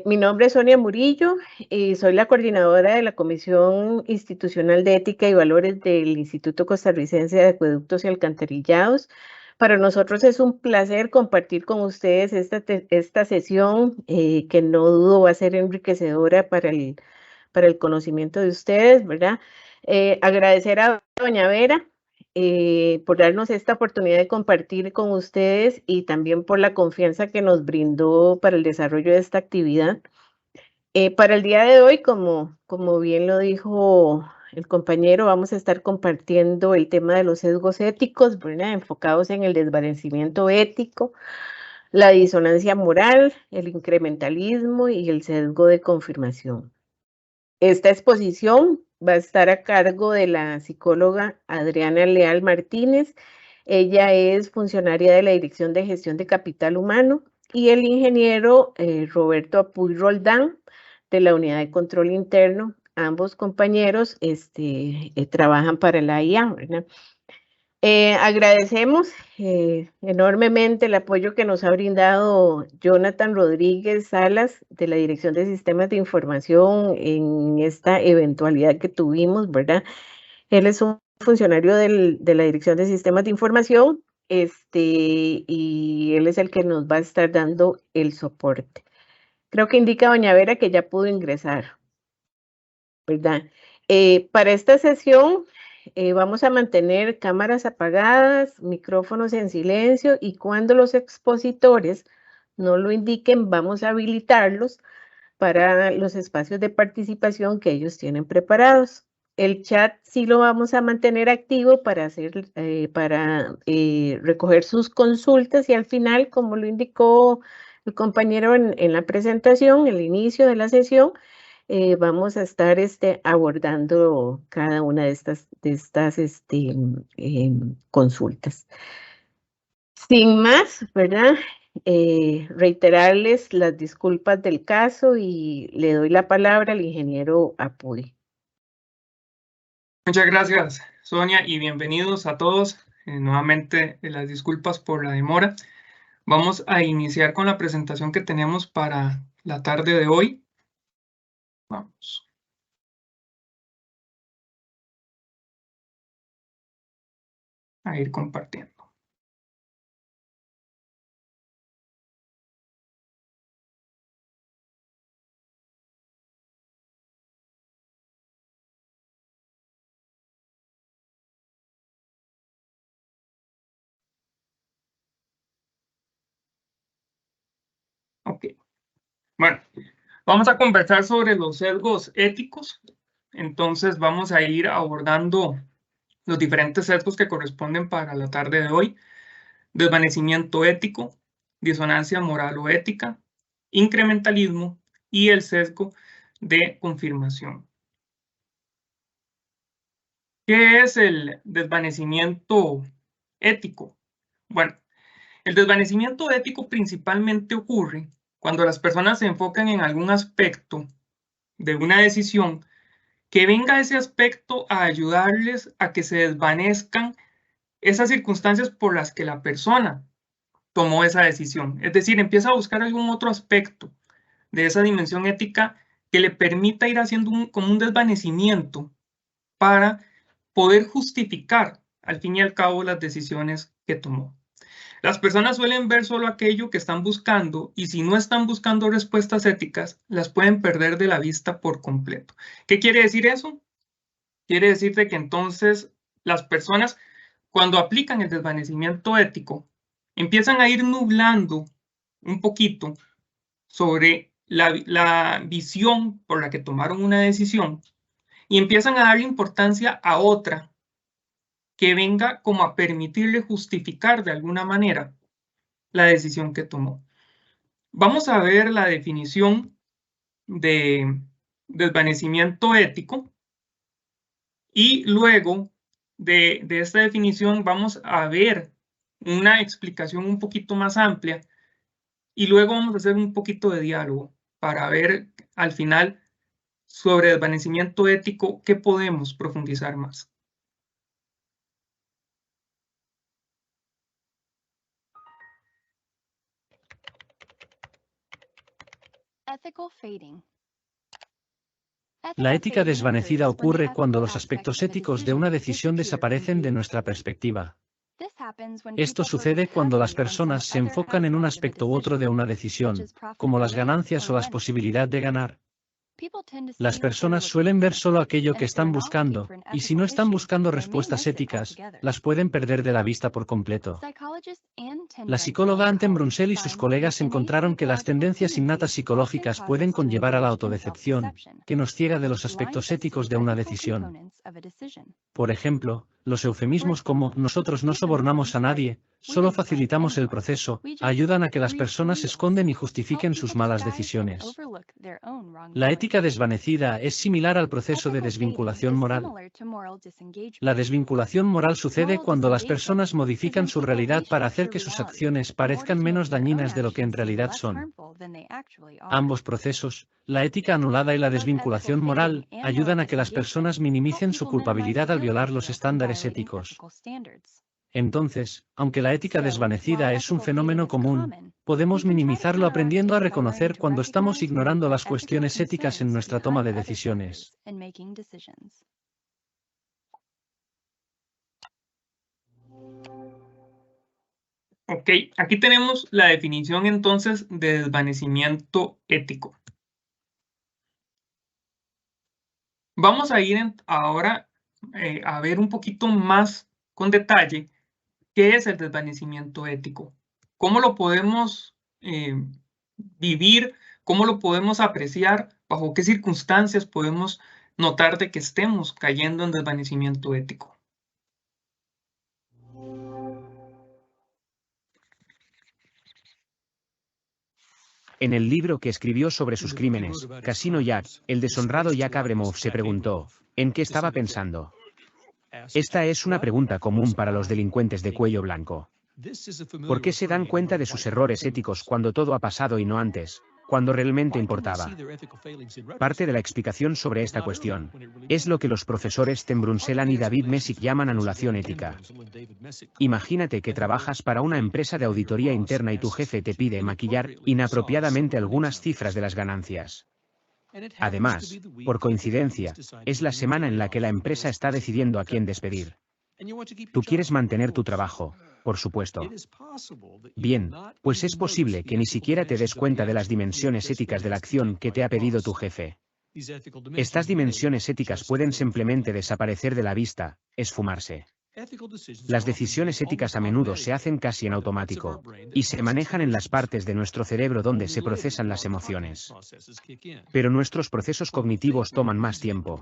Mi nombre es Sonia Murillo y soy la coordinadora de la Comisión Institucional de Ética y Valores del Instituto Costarricense de Acueductos y Alcantarillados. Para nosotros es un placer compartir con ustedes esta sesión que no dudo va a ser enriquecedora para el conocimiento de ustedes, ¿verdad? Agradecer a doña Vera por darnos esta oportunidad de compartir con ustedes y también por la confianza que nos brindó para el desarrollo de esta actividad. Para el día de hoy, como bien lo dijo el compañero, vamos a estar compartiendo el tema de los sesgos éticos, ¿verdad? Enfocados en el desvanecimiento ético, la disonancia moral, el incrementalismo y el sesgo de confirmación. Esta exposición va a estar a cargo de la psicóloga Adriana Leal Martínez. Ella es funcionaria de la Dirección de Gestión de Capital Humano y el ingeniero Roberto Apuy Roldán de la Unidad de Control Interno. Ambos compañeros trabajan para la IA, ¿verdad? Agradecemos enormemente el apoyo que nos ha brindado Jonathan Rodríguez Salas de la Dirección de Sistemas de Información en esta eventualidad que tuvimos, ¿verdad? Él es un funcionario de la Dirección de Sistemas de Información, y él es el que nos va a estar dando el soporte. Creo que indica doña Vera que ya pudo ingresar, ¿verdad? Para esta sesión vamos a mantener cámaras apagadas, micrófonos en silencio y cuando los expositores no lo indiquen, vamos a habilitarlos para los espacios de participación que ellos tienen preparados. El chat sí lo vamos a mantener activo para recoger sus consultas y al final, como lo indicó el compañero en la presentación, el inicio de la sesión, vamos a estar abordando cada una de estas consultas. Sin más, ¿verdad? Reiterarles las disculpas del caso y le doy la palabra al ingeniero Apuy. Muchas gracias, Sonia, y bienvenidos a todos. Nuevamente, las disculpas por la demora. Vamos a iniciar con la presentación que tenemos para la tarde de hoy. Vamos. A ir compartiendo. Ok. Bueno, vamos a conversar sobre los sesgos éticos. Entonces, vamos a ir abordando los diferentes sesgos que corresponden para la tarde de hoy. Desvanecimiento ético, disonancia moral o ética, incrementalismo y el sesgo de confirmación. ¿Qué es el desvanecimiento ético? Bueno, el desvanecimiento ético principalmente ocurre cuando las personas se enfocan en algún aspecto de una decisión que venga ese aspecto a ayudarles a que se desvanezcan esas circunstancias por las que la persona tomó esa decisión. Es decir, empieza a buscar algún otro aspecto de esa dimensión ética que le permita ir haciendo como un desvanecimiento para poder justificar al fin y al cabo las decisiones que tomó. Las personas suelen ver solo aquello que están buscando y si no están buscando respuestas éticas, las pueden perder de la vista por completo. ¿Qué quiere decir eso? Quiere decir que entonces las personas, cuando aplican el desvanecimiento ético, empiezan a ir nublando un poquito sobre la visión por la que tomaron una decisión y empiezan a darle importancia a otra que venga como a permitirle justificar de alguna manera la decisión que tomó. Vamos a ver la definición de desvanecimiento ético y luego de esta definición vamos a ver una explicación un poquito más amplia y luego vamos a hacer un poquito de diálogo para ver al final sobre desvanecimiento ético qué podemos profundizar más. La ética desvanecida ocurre cuando los aspectos éticos de una decisión desaparecen de nuestra perspectiva. Esto sucede cuando las personas se enfocan en un aspecto u otro de una decisión, como las ganancias o la posibilidad de ganar. Las personas suelen ver solo aquello que están buscando, y si no están buscando respuestas éticas, las pueden perder de la vista por completo. La psicóloga Anten Brunsell y sus colegas encontraron que las tendencias innatas psicológicas pueden conllevar a la autodecepción, que nos ciega de los aspectos éticos de una decisión. Por ejemplo, los eufemismos como "nosotros no sobornamos a nadie, solo facilitamos el proceso", ayudan a que las personas esconden y justifiquen sus malas decisiones. La ética desvanecida es similar al proceso de desvinculación moral. La desvinculación moral sucede cuando las personas modifican su realidad para hacer que sus acciones parezcan menos dañinas de lo que en realidad son. Ambos procesos, la ética anulada y la desvinculación moral, ayudan a que las personas minimicen su culpabilidad al violar los estándares éticos. Entonces, aunque la ética desvanecida es un fenómeno común, podemos minimizarlo aprendiendo a reconocer cuando estamos ignorando las cuestiones éticas en nuestra toma de decisiones. Ok, aquí tenemos la definición entonces de desvanecimiento ético. Vamos a ir ahora a ver un poquito más con detalle qué es el desvanecimiento ético, cómo lo podemos vivir, cómo lo podemos apreciar, bajo qué circunstancias podemos notar de que estemos cayendo en desvanecimiento ético. En el libro que escribió sobre sus crímenes, Casino Jack, el deshonrado Jack Abramoff se preguntó, ¿en qué estaba pensando? Esta es una pregunta común para los delincuentes de cuello blanco. ¿Por qué se dan cuenta de sus errores éticos cuando todo ha pasado y no antes, cuando realmente importaba? Parte de la explicación sobre esta cuestión es lo que los profesores Tim Brunsell y David Messick llaman anulación ética. Imagínate que trabajas para una empresa de auditoría interna y tu jefe te pide maquillar inapropiadamente algunas cifras de las ganancias. Además, por coincidencia, es la semana en la que la empresa está decidiendo a quién despedir. Tú quieres mantener tu trabajo, por supuesto. Bien, pues es posible que ni siquiera te des cuenta de las dimensiones éticas de la acción que te ha pedido tu jefe. Estas dimensiones éticas pueden simplemente desaparecer de la vista, esfumarse. Las decisiones éticas a menudo se hacen casi en automático, y se manejan en las partes de nuestro cerebro donde se procesan las emociones. Pero nuestros procesos cognitivos toman más tiempo.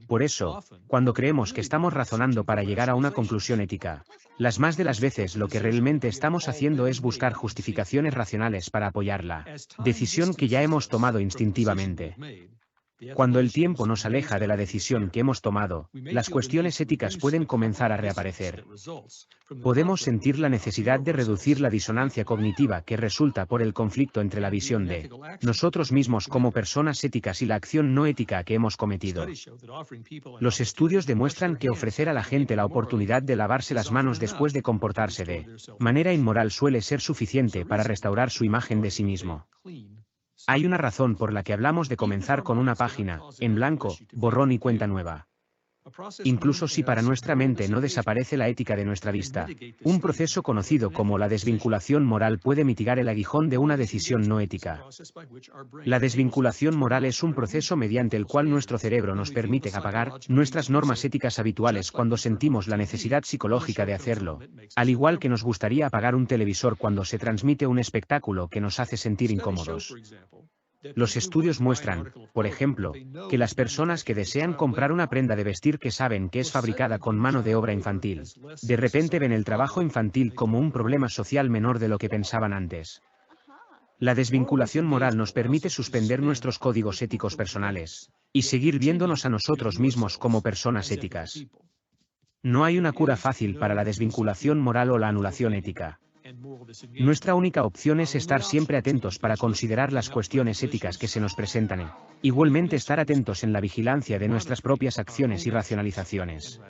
Por eso, cuando creemos que estamos razonando para llegar a una conclusión ética, las más de las veces lo que realmente estamos haciendo es buscar justificaciones racionales para apoyar la decisión que ya hemos tomado instintivamente. Cuando el tiempo nos aleja de la decisión que hemos tomado, las cuestiones éticas pueden comenzar a reaparecer. Podemos sentir la necesidad de reducir la disonancia cognitiva que resulta por el conflicto entre la visión de nosotros mismos como personas éticas y la acción no ética que hemos cometido. Los estudios demuestran que ofrecer a la gente la oportunidad de lavarse las manos después de comportarse de manera inmoral suele ser suficiente para restaurar su imagen de sí mismo. Hay una razón por la que hablamos de comenzar con una página, en blanco, borrón y cuenta nueva. Incluso si para nuestra mente no desaparece la ética de nuestra vista, un proceso conocido como la desvinculación moral puede mitigar el aguijón de una decisión no ética. La desvinculación moral es un proceso mediante el cual nuestro cerebro nos permite apagar nuestras normas éticas habituales cuando sentimos la necesidad psicológica de hacerlo, al igual que nos gustaría apagar un televisor cuando se transmite un espectáculo que nos hace sentir incómodos. Los estudios muestran, por ejemplo, que las personas que desean comprar una prenda de vestir que saben que es fabricada con mano de obra infantil, de repente ven el trabajo infantil como un problema social menor de lo que pensaban antes. La desvinculación moral nos permite suspender nuestros códigos éticos personales y seguir viéndonos a nosotros mismos como personas éticas. No hay una cura fácil para la desvinculación moral o la anulación ética. Nuestra única opción es estar siempre atentos para considerar las cuestiones éticas que se nos presentan y, igualmente, estar atentos en la vigilancia de nuestras propias acciones y racionalizaciones.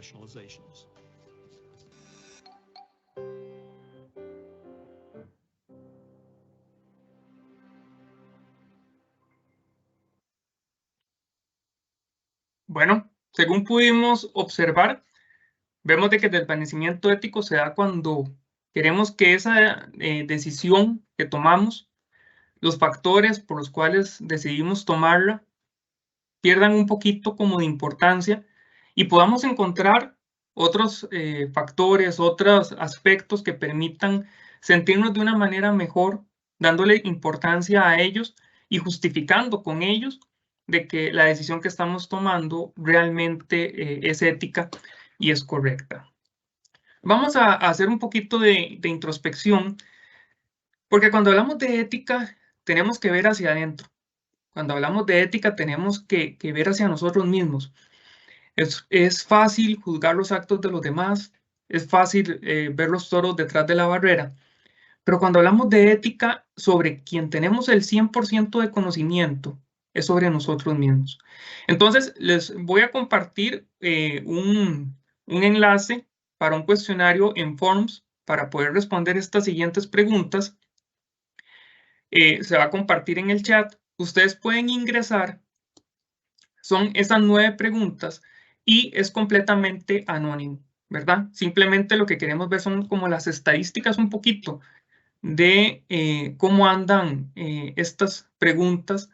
Bueno, según pudimos observar, vemos de que el desvanecimiento ético se da cuando queremos que esa decisión que tomamos, los factores por los cuales decidimos tomarla, pierdan un poquito como de importancia y podamos encontrar otros factores, otros aspectos que permitan sentirnos de una manera mejor, dándole importancia a ellos y justificando con ellos de que la decisión que estamos tomando realmente es ética y es correcta. Vamos a hacer un poquito de introspección, porque cuando hablamos de ética tenemos que ver hacia adentro. Cuando hablamos de ética tenemos que ver hacia nosotros mismos. Es fácil juzgar los actos de los demás, es fácil ver los toros detrás de la barrera, pero cuando hablamos de ética, sobre quien tenemos el 100% de conocimiento, es sobre nosotros mismos. Entonces, les voy a compartir un enlace para un cuestionario en Forms para poder responder estas siguientes preguntas. Se va a compartir en el chat. Ustedes pueden ingresar. Son esas 9 preguntas y es completamente anónimo, ¿verdad? Simplemente lo que queremos ver son como las estadísticas un poquito de cómo andan estas preguntas.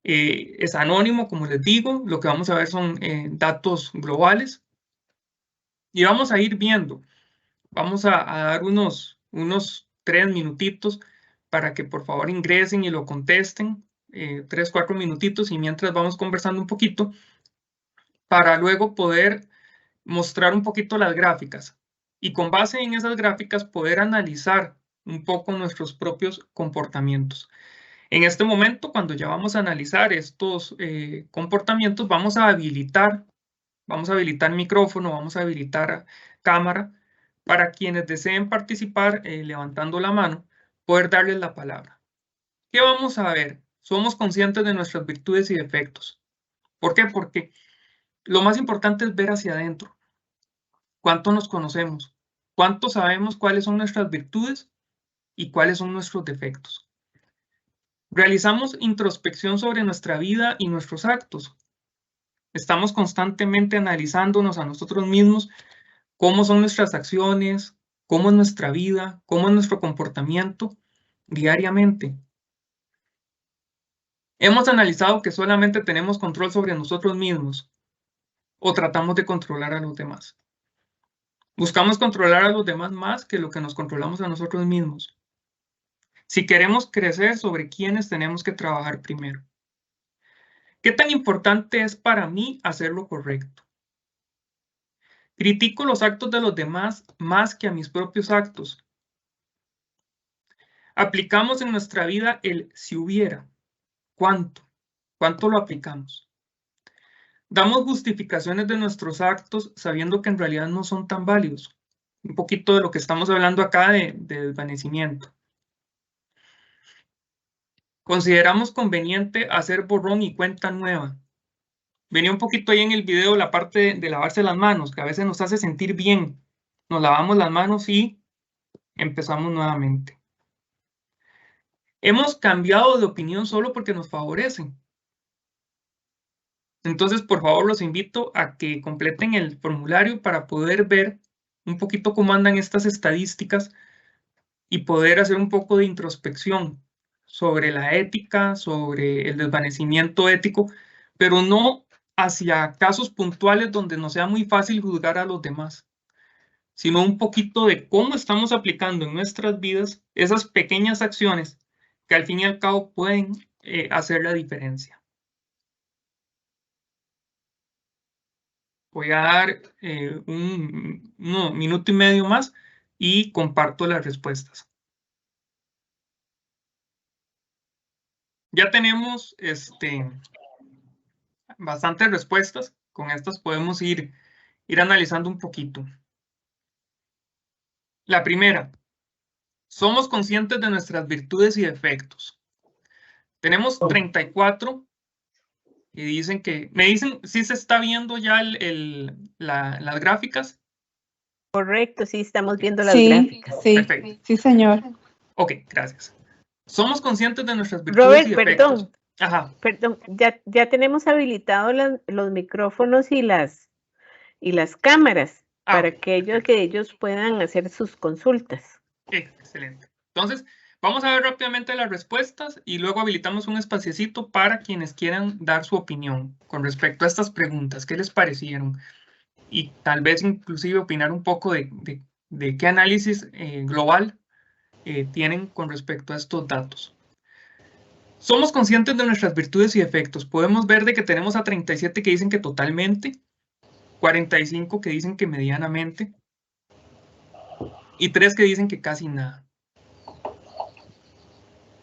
Es anónimo, como les digo. Lo que vamos a ver son datos globales. Y vamos a ir viendo. Vamos a dar unos 3 minutitos para que por favor ingresen y lo contesten. 3, 4 minutitos y mientras vamos conversando un poquito para luego poder mostrar un poquito las gráficas y con base en esas gráficas poder analizar un poco nuestros propios comportamientos. En este momento, cuando ya vamos a analizar estos comportamientos, vamos a habilitar micrófono, vamos a habilitar cámara para quienes deseen participar levantando la mano, poder darles la palabra. ¿Qué vamos a ver? Somos conscientes de nuestras virtudes y defectos. ¿Por qué? Porque lo más importante es ver hacia adentro. ¿Cuánto nos conocemos? ¿Cuánto sabemos cuáles son nuestras virtudes y cuáles son nuestros defectos? Realizamos introspección sobre nuestra vida y nuestros actos. Estamos constantemente analizándonos a nosotros mismos, cómo son nuestras acciones, cómo es nuestra vida, cómo es nuestro comportamiento diariamente. Hemos analizado que solamente tenemos control sobre nosotros mismos o tratamos de controlar a los demás. Buscamos controlar a los demás más que lo que nos controlamos a nosotros mismos. Si queremos crecer, ¿sobre quiénes tenemos que trabajar primero? ¿Qué tan importante es para mí hacer lo correcto? Critico los actos de los demás más que a mis propios actos. Aplicamos en nuestra vida el si hubiera. ¿Cuánto? ¿Cuánto lo aplicamos? Damos justificaciones de nuestros actos sabiendo que en realidad no son tan válidos. Un poquito de lo que estamos hablando acá de desvanecimiento. Consideramos conveniente hacer borrón y cuenta nueva. Venía un poquito ahí en el video la parte de lavarse las manos, que a veces nos hace sentir bien. Nos lavamos las manos y empezamos nuevamente. Hemos cambiado de opinión solo porque nos favorecen. Entonces, por favor, los invito a que completen el formulario para poder ver un poquito cómo andan estas estadísticas y poder hacer un poco de introspección sobre la ética, sobre el desvanecimiento ético, pero no hacia casos puntuales donde no sea muy fácil juzgar a los demás, sino un poquito de cómo estamos aplicando en nuestras vidas esas pequeñas acciones que al fin y al cabo pueden hacer la diferencia. Voy a dar un minuto y medio más y comparto las respuestas. Ya tenemos bastantes respuestas. Con estas podemos ir analizando un poquito. La primera, somos conscientes de nuestras virtudes y defectos. Tenemos 34 y dicen que, me dicen si se está viendo ya las gráficas. Correcto, sí, estamos viendo las gráficas. Sí, perfecto. Sí, señor. Ok, gracias. Somos conscientes de nuestras virtudes y defectos. Robert, Ajá. Perdón, ya tenemos habilitados los micrófonos y las cámaras para que ellos puedan hacer sus consultas. Excelente. Entonces, vamos a ver rápidamente las respuestas y luego habilitamos un espaciecito para quienes quieran dar su opinión con respecto a estas preguntas. ¿Qué les parecieron? Y tal vez inclusive opinar un poco de qué análisis global tienen con respecto a estos datos. Somos conscientes de nuestras virtudes y defectos. Podemos ver de que tenemos a 37 que dicen que totalmente, 45 que dicen que medianamente y 3 que dicen que casi nada.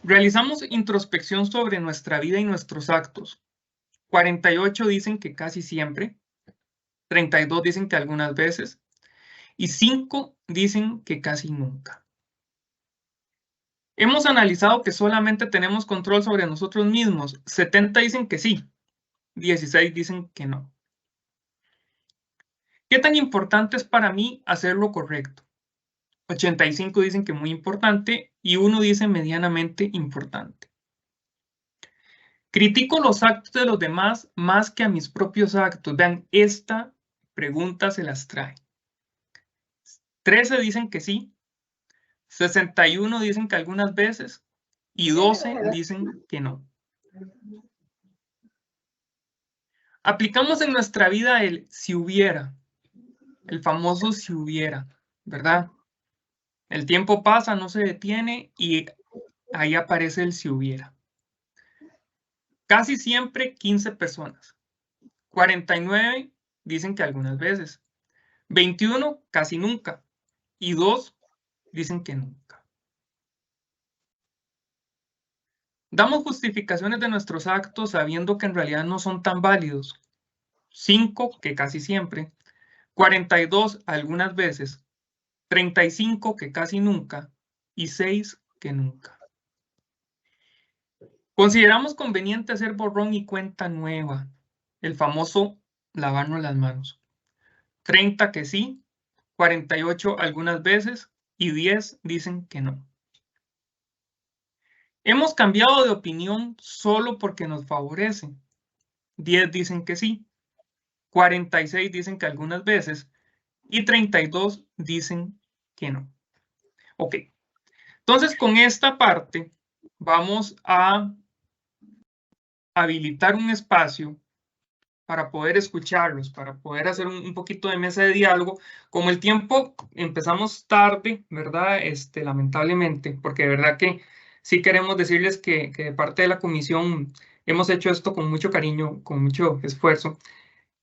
Realizamos introspección sobre nuestra vida y nuestros actos. 48 dicen que casi siempre, 32 dicen que algunas veces y 5 dicen que casi nunca. Hemos analizado que solamente tenemos control sobre nosotros mismos. 70 dicen que sí, 16 dicen que no. ¿Qué tan importante es para mí hacer lo correcto? 85 dicen que muy importante y 1 dice medianamente importante. Critico los actos de los demás más que a mis propios actos. Vean, esta pregunta se las trae. 13 dicen que sí, 61 dicen que algunas veces y 12 dicen que no. Aplicamos en nuestra vida el si hubiera, el famoso si hubiera, ¿verdad? El tiempo pasa, no se detiene y ahí aparece el si hubiera. Casi siempre 15 personas. 49 dicen que algunas veces. 21 casi nunca. Y 2 dicen que nunca. Damos justificaciones de nuestros actos sabiendo que en realidad no son tan válidos. 5 que casi siempre. 42 algunas veces. 35 que casi nunca. Y 6 que nunca. Consideramos conveniente hacer borrón y cuenta nueva, el famoso lavarnos las manos. 30 que sí, 48 algunas veces y 10 dicen que no. Hemos cambiado de opinión solo porque nos favorece. 10 dicen que sí, 46 dicen que algunas veces y 32 dicen que no. Ok, entonces con esta parte vamos a habilitar un espacio para poder escucharlos, para poder hacer un poquito de mesa de diálogo. Como el tiempo empezamos tarde, ¿verdad? Lamentablemente, porque de verdad que sí queremos decirles que de parte de la comisión hemos hecho esto con mucho cariño, con mucho esfuerzo.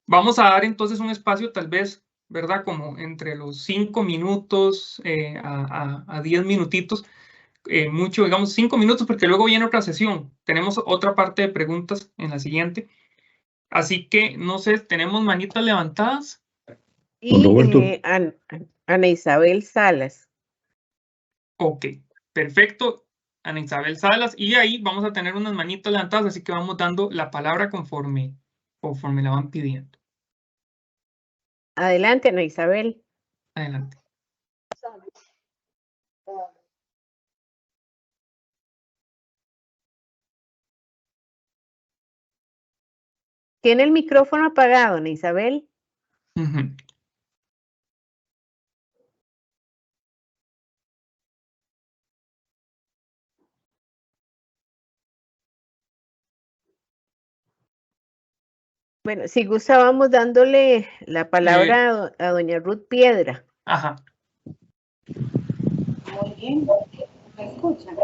Vamos a dar entonces un espacio tal vez, ¿verdad? Como entre los 5 minutos a 10 minutitos, mucho, digamos 5 minutos, porque luego viene otra sesión. Tenemos otra parte de preguntas en la siguiente. Así que, no sé, ¿tenemos manitas levantadas? Y Ana Isabel Salas. Ok, perfecto, Ana Isabel Salas. Y ahí vamos a tener unas manitas levantadas, así que vamos dando la palabra conforme la van pidiendo. Adelante, Ana Isabel. Adelante. ¿Tiene el micrófono apagado, Ana Isabel? Bueno, si gusta, vamos dándole la palabra a doña Ruth Piedra. Ajá. Muy bien. ¿Me escuchan?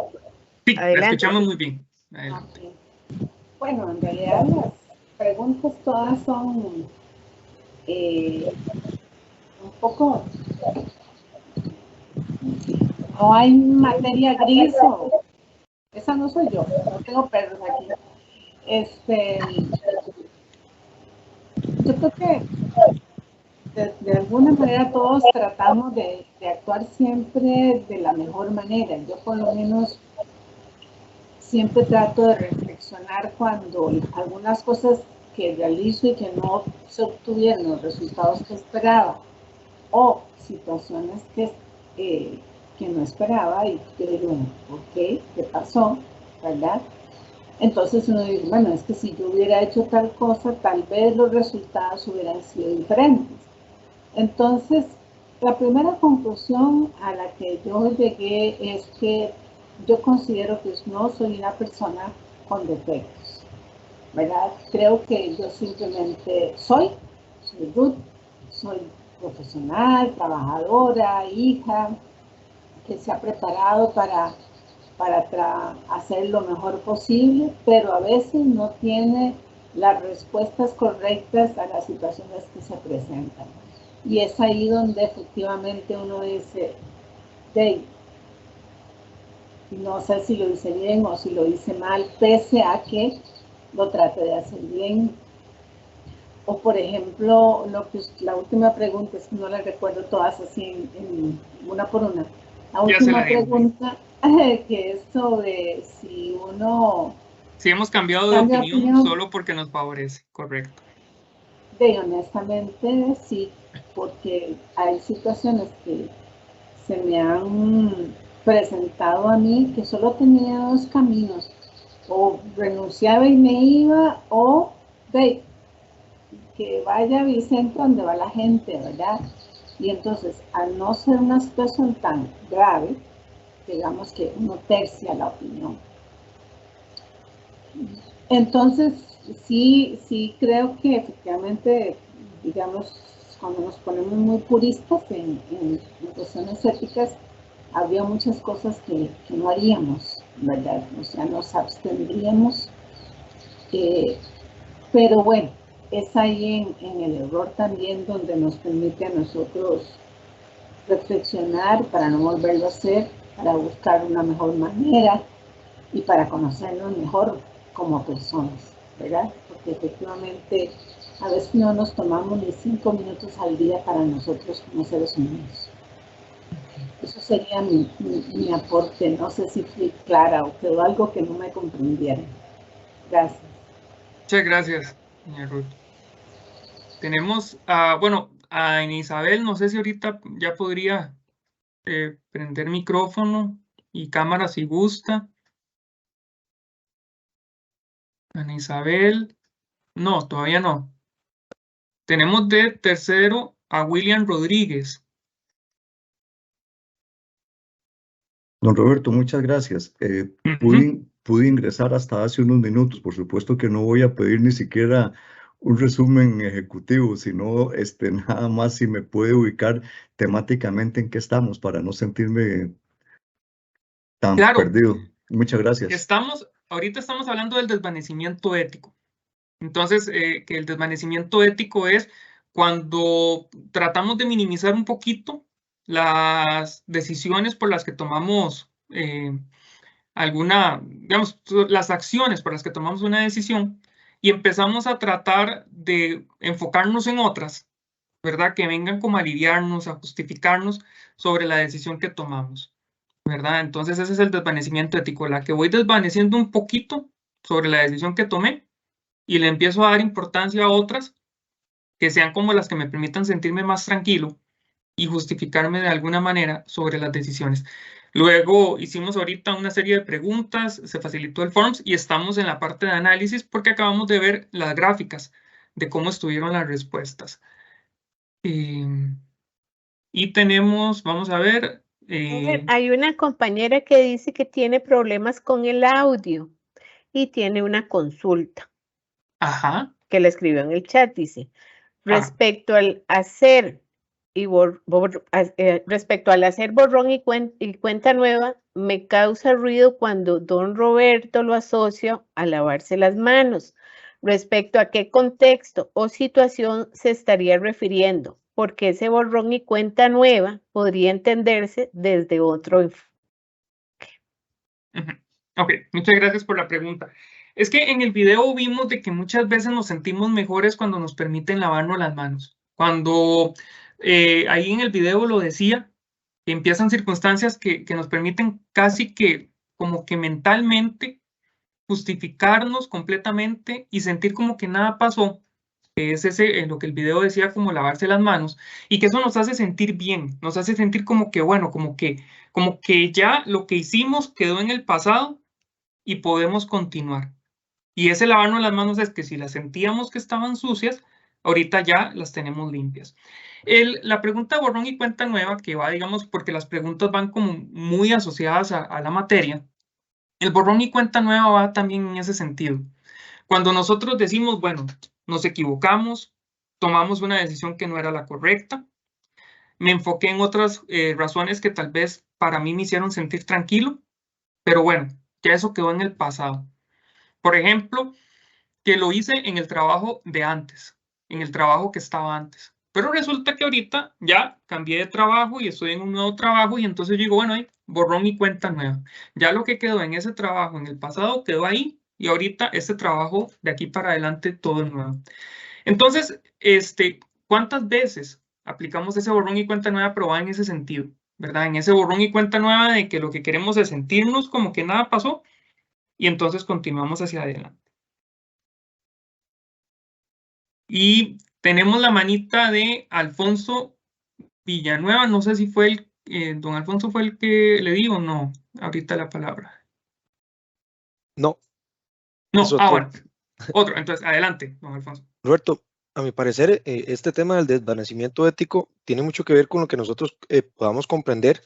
Sí, la escuchamos muy bien. Okay. Bueno, en realidad las preguntas todas son un poco... No hay materia gris o... Esa no soy yo, no tengo perros aquí. Yo creo que de alguna manera todos tratamos de actuar siempre de la mejor manera. Yo por lo menos siempre trato de reflexionar cuando algunas cosas que realizo y que no se obtuvieron los resultados que esperaba o situaciones que no esperaba y que digo, ok, ¿qué pasó? ¿Verdad? Entonces uno dice, bueno, es que si yo hubiera hecho tal cosa, tal vez los resultados hubieran sido diferentes. Entonces, la primera conclusión a la que yo llegué es que yo considero que no soy una persona con defectos, ¿verdad? Creo que yo simplemente soy Ruth, soy profesional, trabajadora, hija, que se ha preparado para hacer lo mejor posible, pero a veces no tiene las respuestas correctas a las situaciones que se presentan. Y es ahí donde efectivamente uno dice, hey, no sé si lo hice bien o si lo hice mal, pese a que lo trate de hacer bien. O por ejemplo, la última pregunta, es que no la recuerdo todas así en una por una. La última pregunta que es sobre si uno... Si hemos cambiado de opinión solo porque nos favorece, correcto. Honestamente sí, porque hay situaciones que se me han presentado a mí que solo tenía dos caminos, o renunciaba y me iba, o que vaya Vicente donde va la gente, ¿verdad? Y entonces, al no ser una situación tan grave, digamos que uno tercia la opinión. Entonces, sí creo que efectivamente, digamos, cuando nos ponemos muy puristas en cuestiones éticas, habría muchas cosas que no haríamos, ¿verdad? O sea, nos abstendríamos. Pero bueno, es ahí en el error también donde nos permite a nosotros reflexionar para no volverlo a hacer, para buscar una mejor manera y para conocernos mejor como personas, ¿verdad? Porque efectivamente a veces no nos tomamos ni 5 minutos al día para nosotros como seres humanos. Eso sería mi aporte. No sé si fui clara o quedó algo que no me comprendieron. Gracias. Muchas gracias, doña Ruth. Tenemos, bueno, a Isabel, no sé si ahorita ya podría prender micrófono y cámara si gusta. Ana Isabel, no, todavía no. Tenemos de tercero a William Rodríguez. Don Roberto, muchas gracias. Pude ingresar hasta hace unos minutos. Por supuesto que no voy a pedir ni siquiera un resumen ejecutivo, sino nada más si me puede ubicar temáticamente en qué estamos para no sentirme tan perdido. Muchas gracias. Ahorita estamos hablando del desvanecimiento ético. Entonces, que el desvanecimiento ético es cuando tratamos de minimizar un poquito las decisiones por las que tomamos digamos, las acciones por las que tomamos una decisión y empezamos a tratar de enfocarnos en otras, ¿verdad? Que vengan como a aliviarnos, a justificarnos sobre la decisión que tomamos, ¿verdad? Entonces ese es el desvanecimiento ético, la que voy desvaneciendo un poquito sobre la decisión que tomé y le empiezo a dar importancia a otras que sean como las que me permitan sentirme más tranquilo y justificarme de alguna manera sobre las decisiones. Luego hicimos ahorita una serie de preguntas, se facilitó el Forms y estamos en la parte de análisis porque acabamos de ver las gráficas de cómo estuvieron las respuestas. Y tenemos, vamos a ver. Hay una compañera que dice que tiene problemas con el audio y tiene una consulta. Ajá. Que le escribió en el chat, dice, respecto al hacer respecto al hacer borrón y cuenta nueva, me causa ruido cuando don Roberto lo asocia a lavarse las manos. Respecto a qué contexto o situación se estaría refiriendo, porque ese borrón y cuenta nueva podría entenderse desde otro enfoque. Ok, muchas gracias por la pregunta. Es que en el video vimos de que muchas veces nos sentimos mejores cuando nos permiten lavarnos las manos. Cuando ahí en el video lo decía, que empiezan circunstancias que nos permiten casi que como que mentalmente justificarnos completamente y sentir como que nada pasó, que es lo que el video decía como lavarse las manos, y que eso nos hace sentir bien, nos hace sentir como que bueno, como que ya lo que hicimos quedó en el pasado y podemos continuar. Y ese lavarnos las manos es que si las sentíamos que estaban sucias, ahorita ya las tenemos limpias. La pregunta borrón y cuenta nueva, que va, digamos, porque las preguntas van como muy asociadas a la materia, el borrón y cuenta nueva va también en ese sentido. Cuando nosotros decimos, bueno, nos equivocamos, tomamos una decisión que no era la correcta, me enfoqué en otras razones que tal vez para mí me hicieron sentir tranquilo, pero bueno, ya eso quedó en el pasado. Por ejemplo, que lo hice en el trabajo de antes, en el trabajo que estaba antes. Pero resulta que ahorita ya cambié de trabajo y estoy en un nuevo trabajo y entonces digo, bueno, ahí borrón y cuenta nueva. Ya lo que quedó en ese trabajo en el pasado quedó ahí y ahorita este trabajo de aquí para adelante todo es nuevo. Entonces, ¿cuántas veces aplicamos ese borrón y cuenta nueva, pero va en ese sentido, ¿verdad? En ese borrón y cuenta nueva de que lo que queremos es sentirnos como que nada pasó y entonces continuamos hacia adelante. Y tenemos la manita de Alfonso Villanueva. No sé si fue don Alfonso fue el que le di o no. Ahorita la palabra. No. No, bueno. Otro. Entonces, adelante, don Alfonso. Roberto, a mi parecer, este tema del desvanecimiento ético tiene mucho que ver con lo que nosotros podamos comprender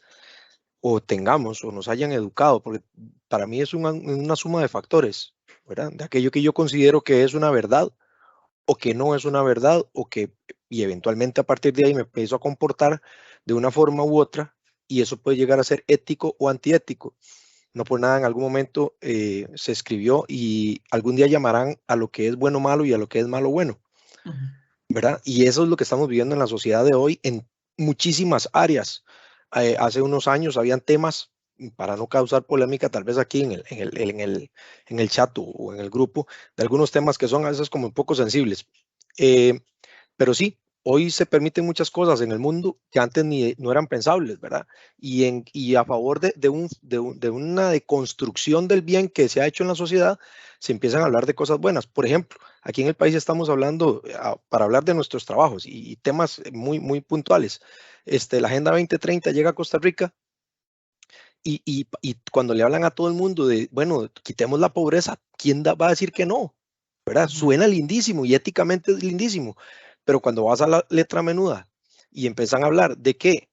o tengamos o nos hayan educado, porque para mí es una suma de factores, ¿verdad? De aquello que yo considero que es una verdad o que no es una verdad, y eventualmente a partir de ahí me empiezo a comportar de una forma u otra, y eso puede llegar a ser ético o antiético. No por nada en algún momento se escribió y algún día llamarán a lo que es bueno malo y a lo que es malo bueno, ¿verdad? Y eso es lo que estamos viviendo en la sociedad de hoy en muchísimas áreas. Hace unos años habían temas, para no causar polémica, tal vez aquí en el chat o en el grupo, de algunos temas que son a veces como un poco sensibles. Pero sí, hoy se permiten muchas cosas en el mundo que antes no eran pensables, ¿verdad? Y a favor de una deconstrucción del bien que se ha hecho en la sociedad, se empiezan a hablar de cosas buenas. Por ejemplo, aquí en el país estamos hablando, para hablar de nuestros trabajos y temas muy, muy puntuales. La Agenda 2030 llega a Costa Rica y cuando le hablan a todo el mundo de, bueno, quitemos la pobreza, ¿quién va a decir que no? ¿Verdad? Suena lindísimo y éticamente es lindísimo, pero cuando vas a la letra menuda y empiezan a hablar de que,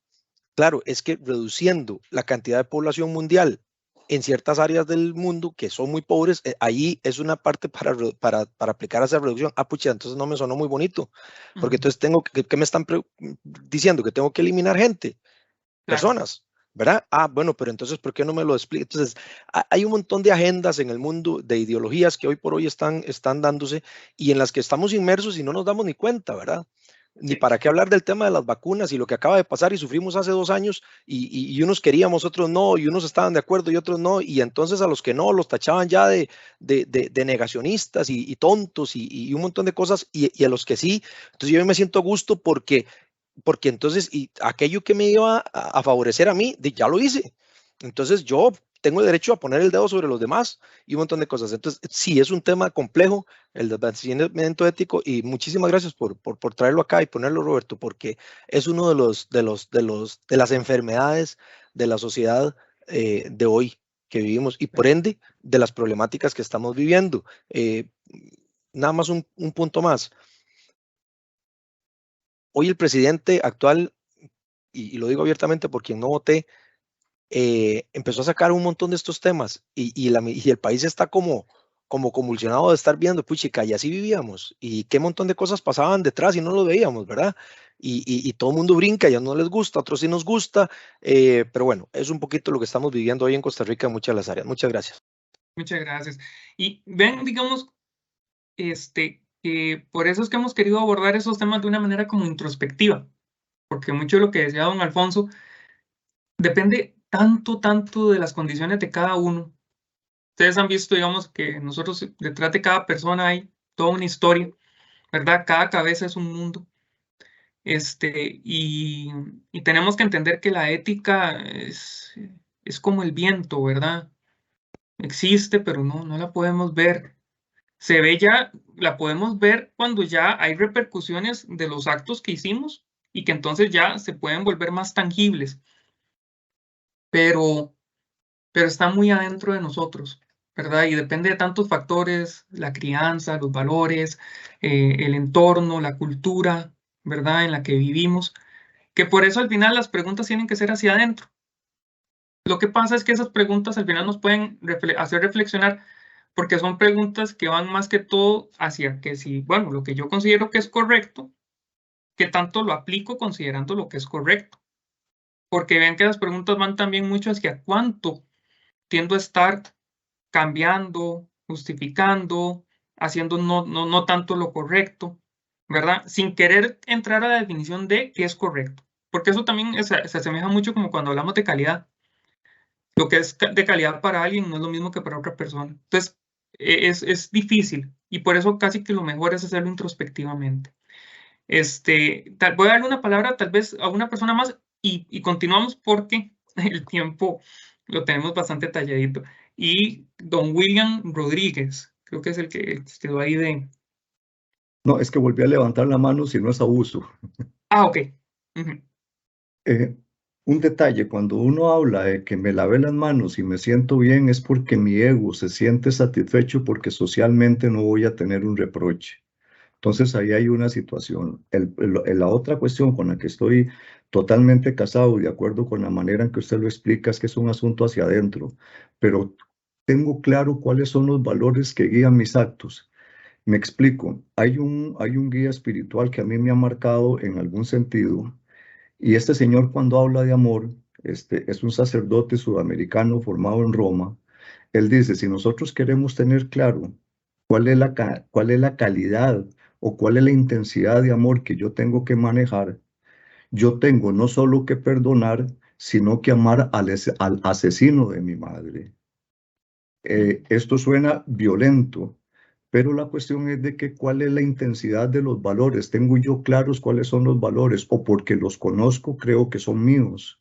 claro, es que reduciendo la cantidad de población mundial en ciertas áreas del mundo que son muy pobres, ahí es una parte para aplicar esa reducción. Ah, pucha, entonces no me sonó muy bonito, porque entonces ¿qué me están diciendo? Que tengo que eliminar gente, personas. ¿Verdad? Ah, bueno, pero entonces, ¿por qué no me lo explica? Entonces, hay un montón de agendas en el mundo, de ideologías que hoy por hoy están dándose y en las que estamos inmersos y no nos damos ni cuenta, ¿verdad? Ni para qué hablar del tema de las vacunas y lo que acaba de pasar y sufrimos hace 2 años y unos queríamos, otros no, y unos estaban de acuerdo y otros no, y entonces a los que no los tachaban ya de negacionistas y tontos y un montón de cosas, y a los que sí. Entonces yo me siento a gusto porque entonces aquello que me iba a favorecer a mí, ya lo hice. Entonces yo tengo el derecho a poner el dedo sobre los demás y un montón de cosas. Entonces sí, es un tema complejo, el desvanecimiento ético, y muchísimas gracias por traerlo acá y ponerlo, Roberto, porque es uno de las enfermedades de la sociedad de hoy que vivimos y por ende de las problemáticas que estamos viviendo. Nada más un punto más. Hoy el presidente actual, y lo digo abiertamente por quien no voté, empezó a sacar un montón de estos temas y el país está como convulsionado de estar viendo, puchica, y así vivíamos, y qué montón de cosas pasaban detrás y no lo veíamos, ¿verdad? Y todo el mundo brinca, y a uno no les gusta, a otros sí nos gusta, pero bueno, es un poquito lo que estamos viviendo hoy en Costa Rica en muchas de las áreas. Muchas gracias. Muchas gracias. Y ven, digamos, por eso es que hemos querido abordar esos temas de una manera como introspectiva, porque mucho de lo que decía don Alfonso depende tanto de las condiciones de cada uno. Ustedes han visto, digamos, que nosotros detrás de cada persona hay toda una historia, ¿verdad? Cada cabeza es un mundo. Y tenemos que entender que la ética es como el viento, ¿verdad? Existe, pero no la podemos ver. Se ve ya, la podemos ver cuando ya hay repercusiones de los actos que hicimos y que entonces ya se pueden volver más tangibles. Pero está muy adentro de nosotros, ¿verdad? Y depende de tantos factores, la crianza, los valores, el entorno, la cultura, ¿verdad? En la que vivimos, que por eso al final las preguntas tienen que ser hacia adentro. Lo que pasa es que esas preguntas al final nos pueden hacer reflexionar, porque son preguntas que van más que todo hacia que si, bueno, lo que yo considero que es correcto, ¿qué tanto lo aplico considerando lo que es correcto? Porque ven que las preguntas van también mucho hacia cuánto tiendo a estar cambiando, justificando, haciendo no tanto lo correcto, ¿verdad? Sin querer entrar a la definición de qué es correcto, porque eso también se asemeja mucho como cuando hablamos de calidad. Lo que es de calidad para alguien no es lo mismo que para otra persona. Entonces, es difícil y por eso casi que lo mejor es hacerlo introspectivamente. Voy a darle una palabra tal vez a una persona más y continuamos porque el tiempo lo tenemos bastante talladito. Y don William Rodríguez, creo que es el que quedó ahí de... No, es que volví a levantar la mano si no es abuso. Ah, ok. Un detalle, cuando uno habla de que me lavé las manos y me siento bien, es porque mi ego se siente satisfecho porque socialmente no voy a tener un reproche. Entonces ahí hay una situación. La otra cuestión con la que estoy totalmente casado y de acuerdo con la manera en que usted lo explica es que es un asunto hacia adentro, pero tengo claro cuáles son los valores que guían mis actos. Me explico, hay un guía espiritual que a mí me ha marcado en algún sentido y este señor cuando habla de amor, es un sacerdote sudamericano formado en Roma. Él dice, si nosotros queremos tener claro cuál es la calidad o cuál es la intensidad de amor que yo tengo que manejar, yo tengo no solo que perdonar, sino que amar al asesino de mi madre. Esto suena violento, pero la cuestión es de que cuál es la intensidad de los valores. ¿Tengo yo claros cuáles son los valores o porque los conozco creo que son míos?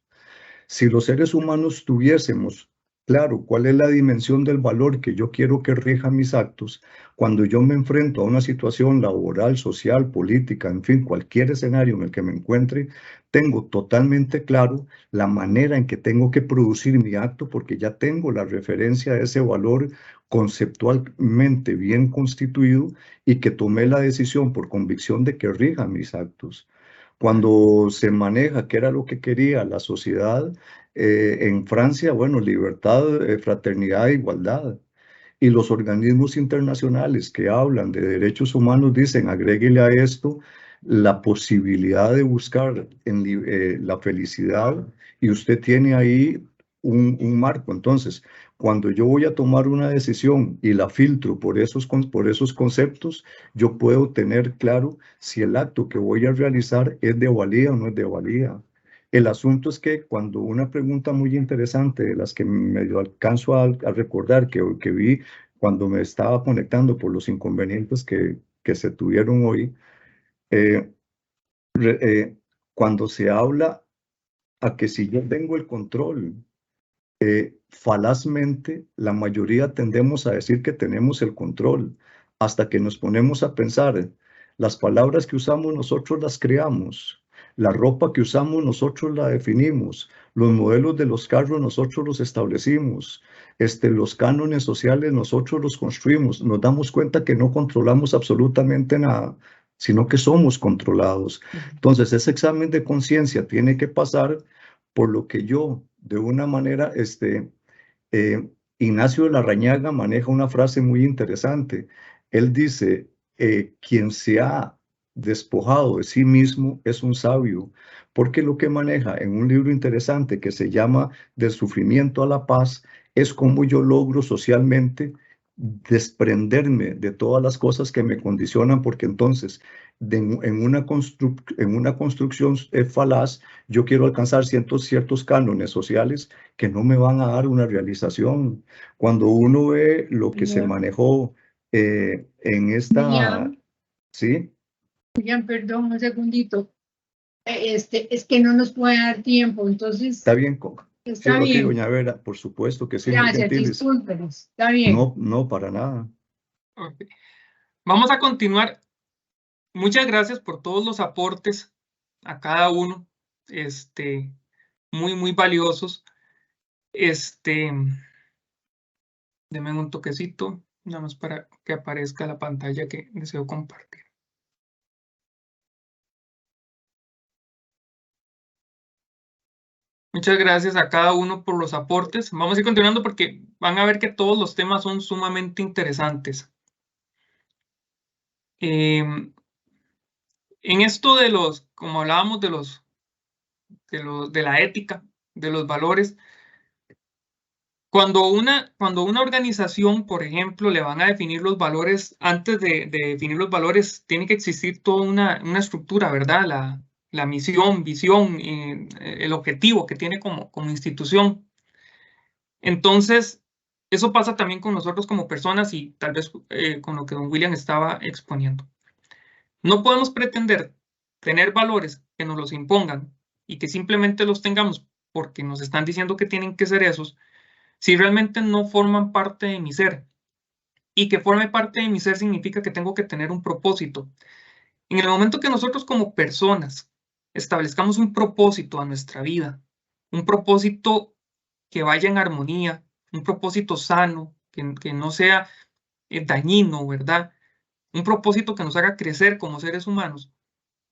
Si los seres humanos tuviésemos claro cuál es la dimensión del valor que yo quiero que rija mis actos, cuando yo me enfrento a una situación laboral, social, política, en fin, cualquier escenario en el que me encuentre, tengo totalmente claro la manera en que tengo que producir mi acto porque ya tengo la referencia a ese valor conceptualmente bien constituido y que tomé la decisión por convicción de que rija mis actos. Cuando se maneja, que era lo que quería la sociedad, en Francia, bueno, libertad, fraternidad e igualdad. Y los organismos internacionales que hablan de derechos humanos dicen, agréguele a esto la posibilidad de buscar la felicidad y usted tiene ahí un marco. Entonces, cuando yo voy a tomar una decisión y la filtro por esos conceptos, yo puedo tener claro si el acto que voy a realizar es de valía o no es de valía. El asunto es que cuando una pregunta muy interesante de las que medio alcanzo a recordar que vi cuando me estaba conectando por los inconvenientes que se tuvieron hoy, eh, cuando se habla a que si yo tengo el control, falazmente la mayoría tendemos a decir que tenemos el control hasta que nos ponemos a pensar, las palabras que usamos nosotros las creamos, la ropa que usamos nosotros la definimos, los modelos de los carros nosotros los establecimos, los cánones sociales nosotros los construimos, nos damos cuenta que no controlamos absolutamente nada, sino que somos controlados. Entonces, ese examen de conciencia tiene que pasar por lo que yo, de una manera, Ignacio de Larrañaga maneja una frase muy interesante. Él dice, quien se ha despojado de sí mismo es un sabio, porque lo que maneja en un libro interesante que se llama Del sufrimiento a la paz es cómo yo logro socialmente desprenderme de todas las cosas que me condicionan, porque entonces en una construcción falaz, yo quiero alcanzar ciertos cánones sociales que no me van a dar una realización. Cuando uno ve lo que se manejó en esta... ¿Sí? William, perdón, un segundito. Es que no nos puede dar tiempo, entonces... Está bien, está bien. Doña Vera, por supuesto que sí. Gracias, discúlpenos. Está bien. No, para nada. Okay. Vamos a continuar. Muchas gracias por todos los aportes a cada uno, muy valiosos. Denme un toquecito, nada más para que aparezca la pantalla que deseo compartir. Muchas gracias a cada uno por los aportes. Vamos a ir continuando porque van a ver que todos los temas son sumamente interesantes. En esto de los, como hablábamos de la ética, de los valores, cuando una organización, por ejemplo, le van a definir los valores, antes de definir los valores, tiene que existir toda una estructura, ¿verdad? La misión, visión, el objetivo que tiene como institución. Entonces, eso pasa también con nosotros como personas y tal vez con lo que don William estaba exponiendo. No podemos pretender tener valores que nos los impongan y que simplemente los tengamos porque nos están diciendo que tienen que ser esos, si realmente no forman parte de mi ser. Y que forme parte de mi ser significa que tengo que tener un propósito. En el momento que nosotros como personas establezcamos un propósito a nuestra vida, un propósito que vaya en armonía, un propósito sano, que no sea dañino, ¿verdad? Un propósito que nos haga crecer como seres humanos,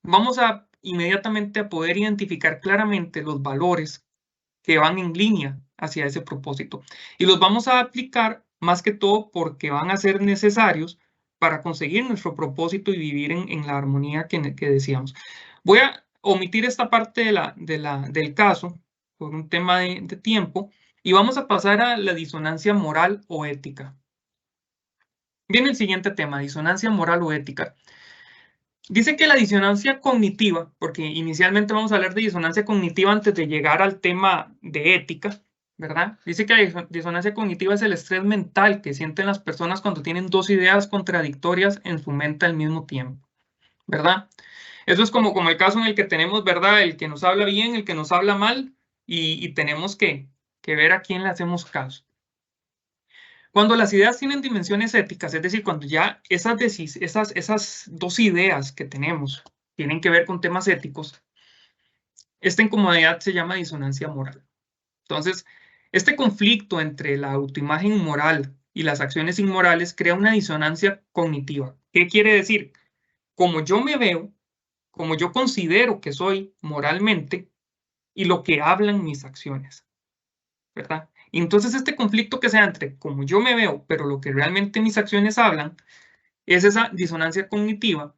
vamos a inmediatamente a poder identificar claramente los valores que van en línea hacia ese propósito. Y los vamos a aplicar más que todo porque van a ser necesarios para conseguir nuestro propósito y vivir en la armonía que decíamos. Voy a omitir esta parte del caso por un tema de tiempo y vamos a pasar a la disonancia moral o ética. Viene el siguiente tema, disonancia moral o ética. Dice que la disonancia cognitiva, porque inicialmente vamos a hablar de disonancia cognitiva antes de llegar al tema de ética, ¿verdad? Dice que la disonancia cognitiva es el estrés mental que sienten las personas cuando tienen dos ideas contradictorias en su mente al mismo tiempo, ¿verdad? Eso es como el caso en el que tenemos, ¿verdad? El que nos habla bien, el que nos habla mal, y tenemos que ver a quién le hacemos caso. Cuando las ideas tienen dimensiones éticas, es decir, cuando ya esas dos ideas que tenemos tienen que ver con temas éticos, esta incomodidad se llama disonancia moral. Entonces, este conflicto entre la autoimagen moral y las acciones inmorales crea una disonancia cognitiva. ¿Qué quiere decir? Como yo me veo, como yo considero que soy moralmente y lo que hablan mis acciones, ¿verdad? Y entonces este conflicto que se da entre como yo me veo, pero lo que realmente mis acciones hablan, es esa disonancia cognitiva.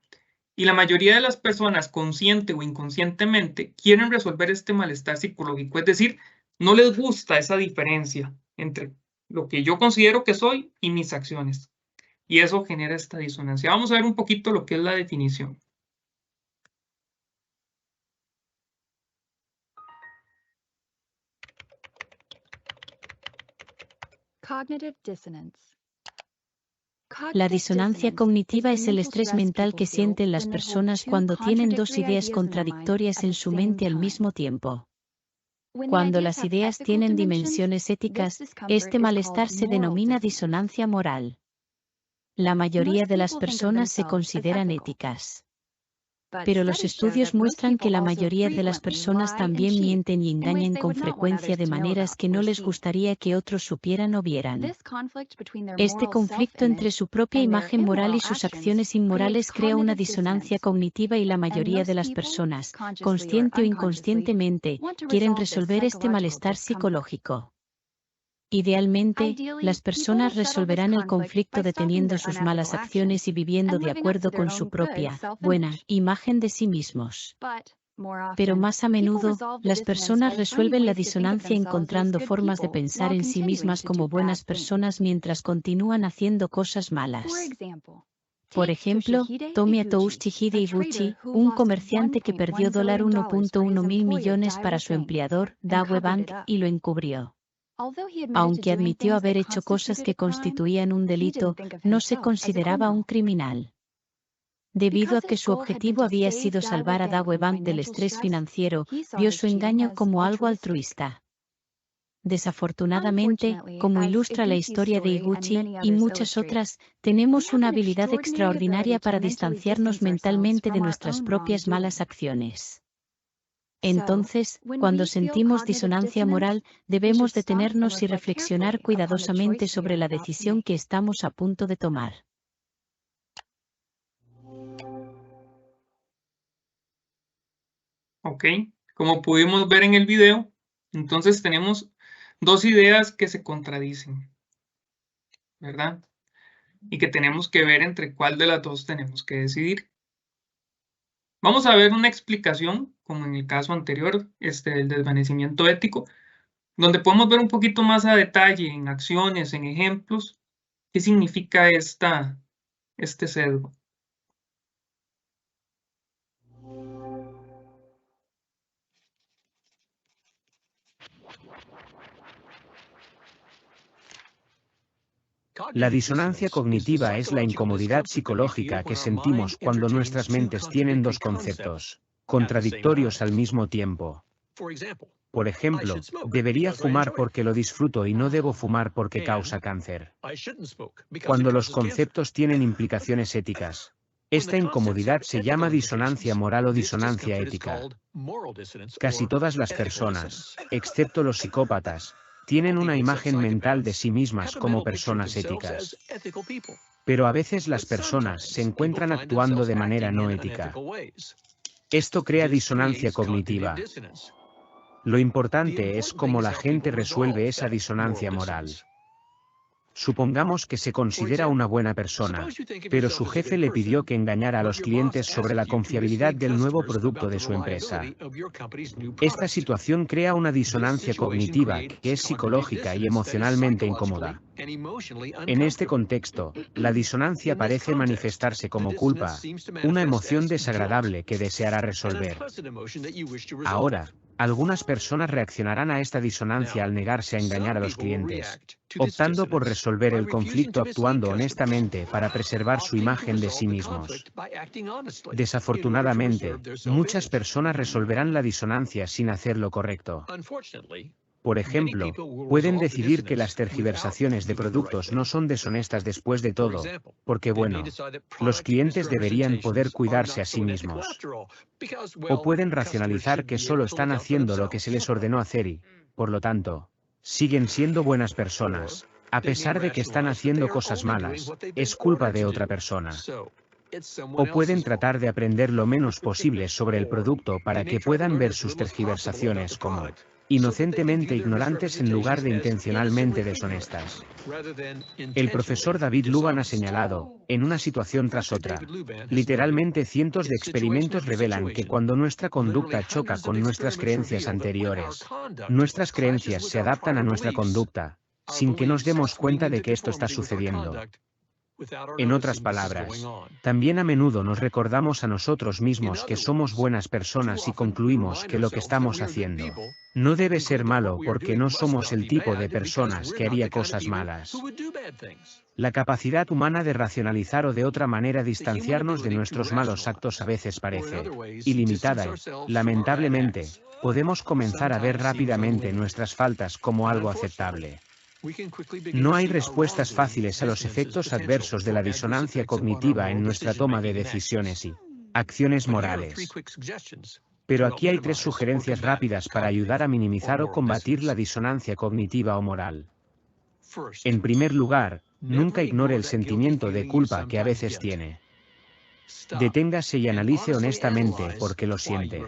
Y la mayoría de las personas, consciente o inconscientemente, quieren resolver este malestar psicológico. Es decir, no les gusta esa diferencia entre lo que yo considero que soy y mis acciones. Y eso genera esta disonancia. Vamos a ver un poquito lo que es la definición. La disonancia cognitiva es el estrés mental que sienten las personas cuando tienen dos ideas contradictorias en su mente al mismo tiempo. Cuando las ideas tienen dimensiones éticas, este malestar se denomina disonancia moral. La mayoría de las personas se consideran éticas. Pero los estudios muestran que la mayoría de las personas también mienten y engañan con frecuencia de maneras que no les gustaría que otros supieran o vieran. Este conflicto entre su propia imagen moral y sus acciones inmorales crea una disonancia cognitiva y la mayoría de las personas, consciente o inconscientemente, quieren resolver este malestar psicológico. Idealmente, las personas resolverán el conflicto deteniendo sus malas acciones y viviendo de acuerdo con su propia, buena, imagen de sí mismos. Pero más a menudo, las personas resuelven la disonancia encontrando formas de pensar en sí mismas como buenas personas mientras continúan haciendo cosas malas. Por ejemplo, tome a Toshihide Iguchi, un comerciante que perdió $1.1 mil millones para su empleador, Dawe Bank, y lo encubrió. Aunque admitió haber hecho cosas que constituían un delito, no se consideraba un criminal. Debido a que su objetivo había sido salvar a Dawe Bank del estrés financiero, vio su engaño como algo altruista. Desafortunadamente, como ilustra la historia de Iguchi y muchas otras, tenemos una habilidad extraordinaria para distanciarnos mentalmente de nuestras propias malas acciones. Entonces, cuando sentimos disonancia moral, debemos detenernos y reflexionar cuidadosamente sobre la decisión que estamos a punto de tomar. Ok, como pudimos ver en el video, entonces tenemos dos ideas que se contradicen, ¿verdad? Y que tenemos que ver entre cuál de las dos tenemos que decidir. Vamos a ver una explicación, como en el caso anterior, del desvanecimiento ético, donde podemos ver un poquito más a detalle, en acciones, en ejemplos, qué significa este sesgo. La disonancia cognitiva es la incomodidad psicológica que sentimos cuando nuestras mentes tienen dos conceptos contradictorios al mismo tiempo. Por ejemplo, debería fumar porque lo disfruto y no debo fumar porque causa cáncer. Cuando los conceptos tienen implicaciones éticas, esta incomodidad se llama disonancia moral o disonancia ética. Casi todas las personas, excepto los psicópatas, tienen una imagen mental de sí mismas como personas éticas. Pero a veces las personas se encuentran actuando de manera no ética. Esto crea disonancia cognitiva. Lo importante es cómo la gente resuelve esa disonancia moral. Supongamos que se considera una buena persona, pero su jefe le pidió que engañara a los clientes sobre la confiabilidad del nuevo producto de su empresa. Esta situación crea una disonancia cognitiva que es psicológica y emocionalmente incómoda. En este contexto, la disonancia parece manifestarse como culpa, una emoción desagradable que deseará resolver. Ahora, algunas personas reaccionarán a esta disonancia al negarse a engañar a los clientes, optando por resolver el conflicto actuando honestamente para preservar su imagen de sí mismos. Desafortunadamente, muchas personas resolverán la disonancia sin hacer lo correcto. Por ejemplo, pueden decidir que las tergiversaciones de productos no son deshonestas después de todo, porque bueno, los clientes deberían poder cuidarse a sí mismos. O pueden racionalizar que solo están haciendo lo que se les ordenó hacer y, por lo tanto, siguen siendo buenas personas, a pesar de que están haciendo cosas malas, es culpa de otra persona. O pueden tratar de aprender lo menos posible sobre el producto para que puedan ver sus tergiversaciones como inocentemente ignorantes en lugar de intencionalmente deshonestas. El profesor David Luban ha señalado, en una situación tras otra, literalmente cientos de experimentos revelan que cuando nuestra conducta choca con nuestras creencias anteriores, nuestras creencias se adaptan a nuestra conducta, sin que nos demos cuenta de que esto está sucediendo. En otras palabras, también a menudo nos recordamos a nosotros mismos que somos buenas personas y concluimos que lo que estamos haciendo no debe ser malo porque no somos el tipo de personas que haría cosas malas. La capacidad humana de racionalizar o de otra manera distanciarnos de nuestros malos actos a veces parece ilimitada y, lamentablemente, podemos comenzar a ver rápidamente nuestras faltas como algo aceptable. No hay respuestas fáciles a los efectos adversos de la disonancia cognitiva en nuestra toma de decisiones y acciones morales. Pero aquí hay 3 sugerencias rápidas para ayudar a minimizar o combatir la disonancia cognitiva o moral. En primer lugar, nunca ignore el sentimiento de culpa que a veces tiene. Deténgase y analice honestamente por qué lo siente.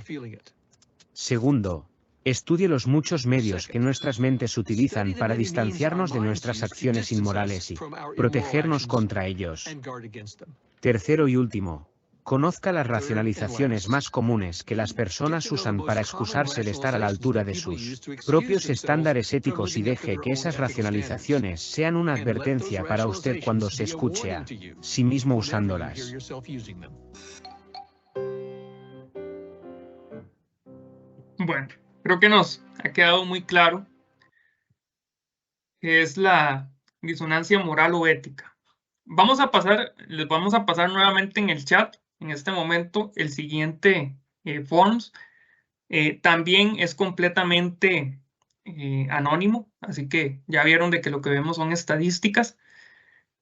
Segundo, estudie los muchos medios que nuestras mentes utilizan para distanciarnos de nuestras acciones inmorales y protegernos contra ellos. Tercero y último, conozca las racionalizaciones más comunes que las personas usan para excusarse de estar a la altura de sus propios estándares éticos y deje que esas racionalizaciones sean una advertencia para usted cuando se escuche a sí mismo usándolas. Bueno, creo que nos ha quedado muy claro qué es la disonancia moral o ética. Les vamos a pasar nuevamente en el chat, en este momento, el siguiente forms. También es completamente anónimo, así que ya vieron de que lo que vemos son estadísticas.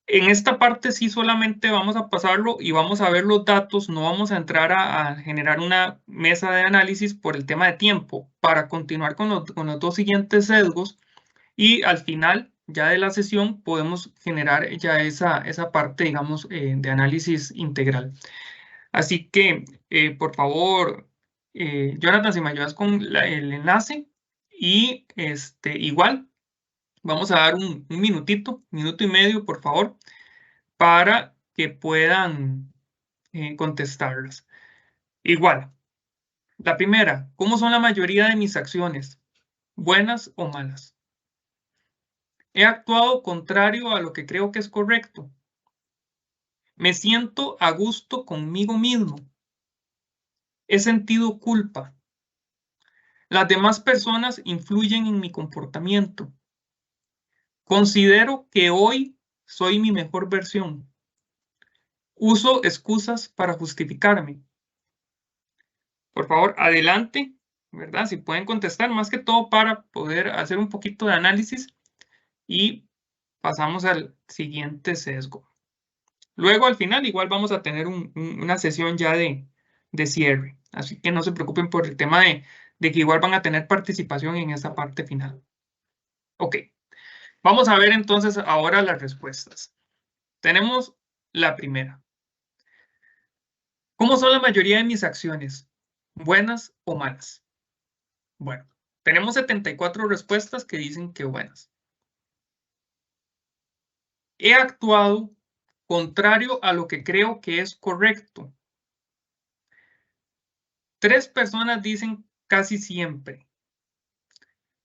En esta parte sí solamente vamos a pasarlo y vamos a ver los datos, no vamos a entrar a generar una mesa de análisis por el tema de tiempo, para continuar con los dos siguientes sesgos, y al final ya de la sesión podemos generar ya esa parte, digamos, de análisis integral. Así que, por favor, Jonathan, si me ayudas con el enlace, y igual vamos a dar un minutito, minuto y medio, por favor, para que puedan contestarlas. Igual, la primera, ¿cómo son la mayoría de mis acciones? ¿Buenas o malas? ¿He actuado contrario a lo que creo que es correcto? ¿Me siento a gusto conmigo mismo? ¿He sentido culpa? ¿Las demás personas influyen en mi comportamiento? ¿Considero que hoy soy mi mejor versión? ¿Uso excusas para justificarme? Por favor, adelante, ¿verdad? Si pueden contestar, más que todo para poder hacer un poquito de análisis, y pasamos al siguiente sesgo. Luego, al final, igual vamos a tener una sesión ya de cierre. Así que no se preocupen por el tema de que igual van a tener participación en esa parte final. Ok. Vamos a ver entonces ahora las respuestas. Tenemos la primera. ¿Cómo son la mayoría de mis acciones? ¿Buenas o malas? Bueno, tenemos 74 respuestas que dicen que buenas. He actuado contrario a lo que creo que es correcto. 3 personas dicen casi siempre.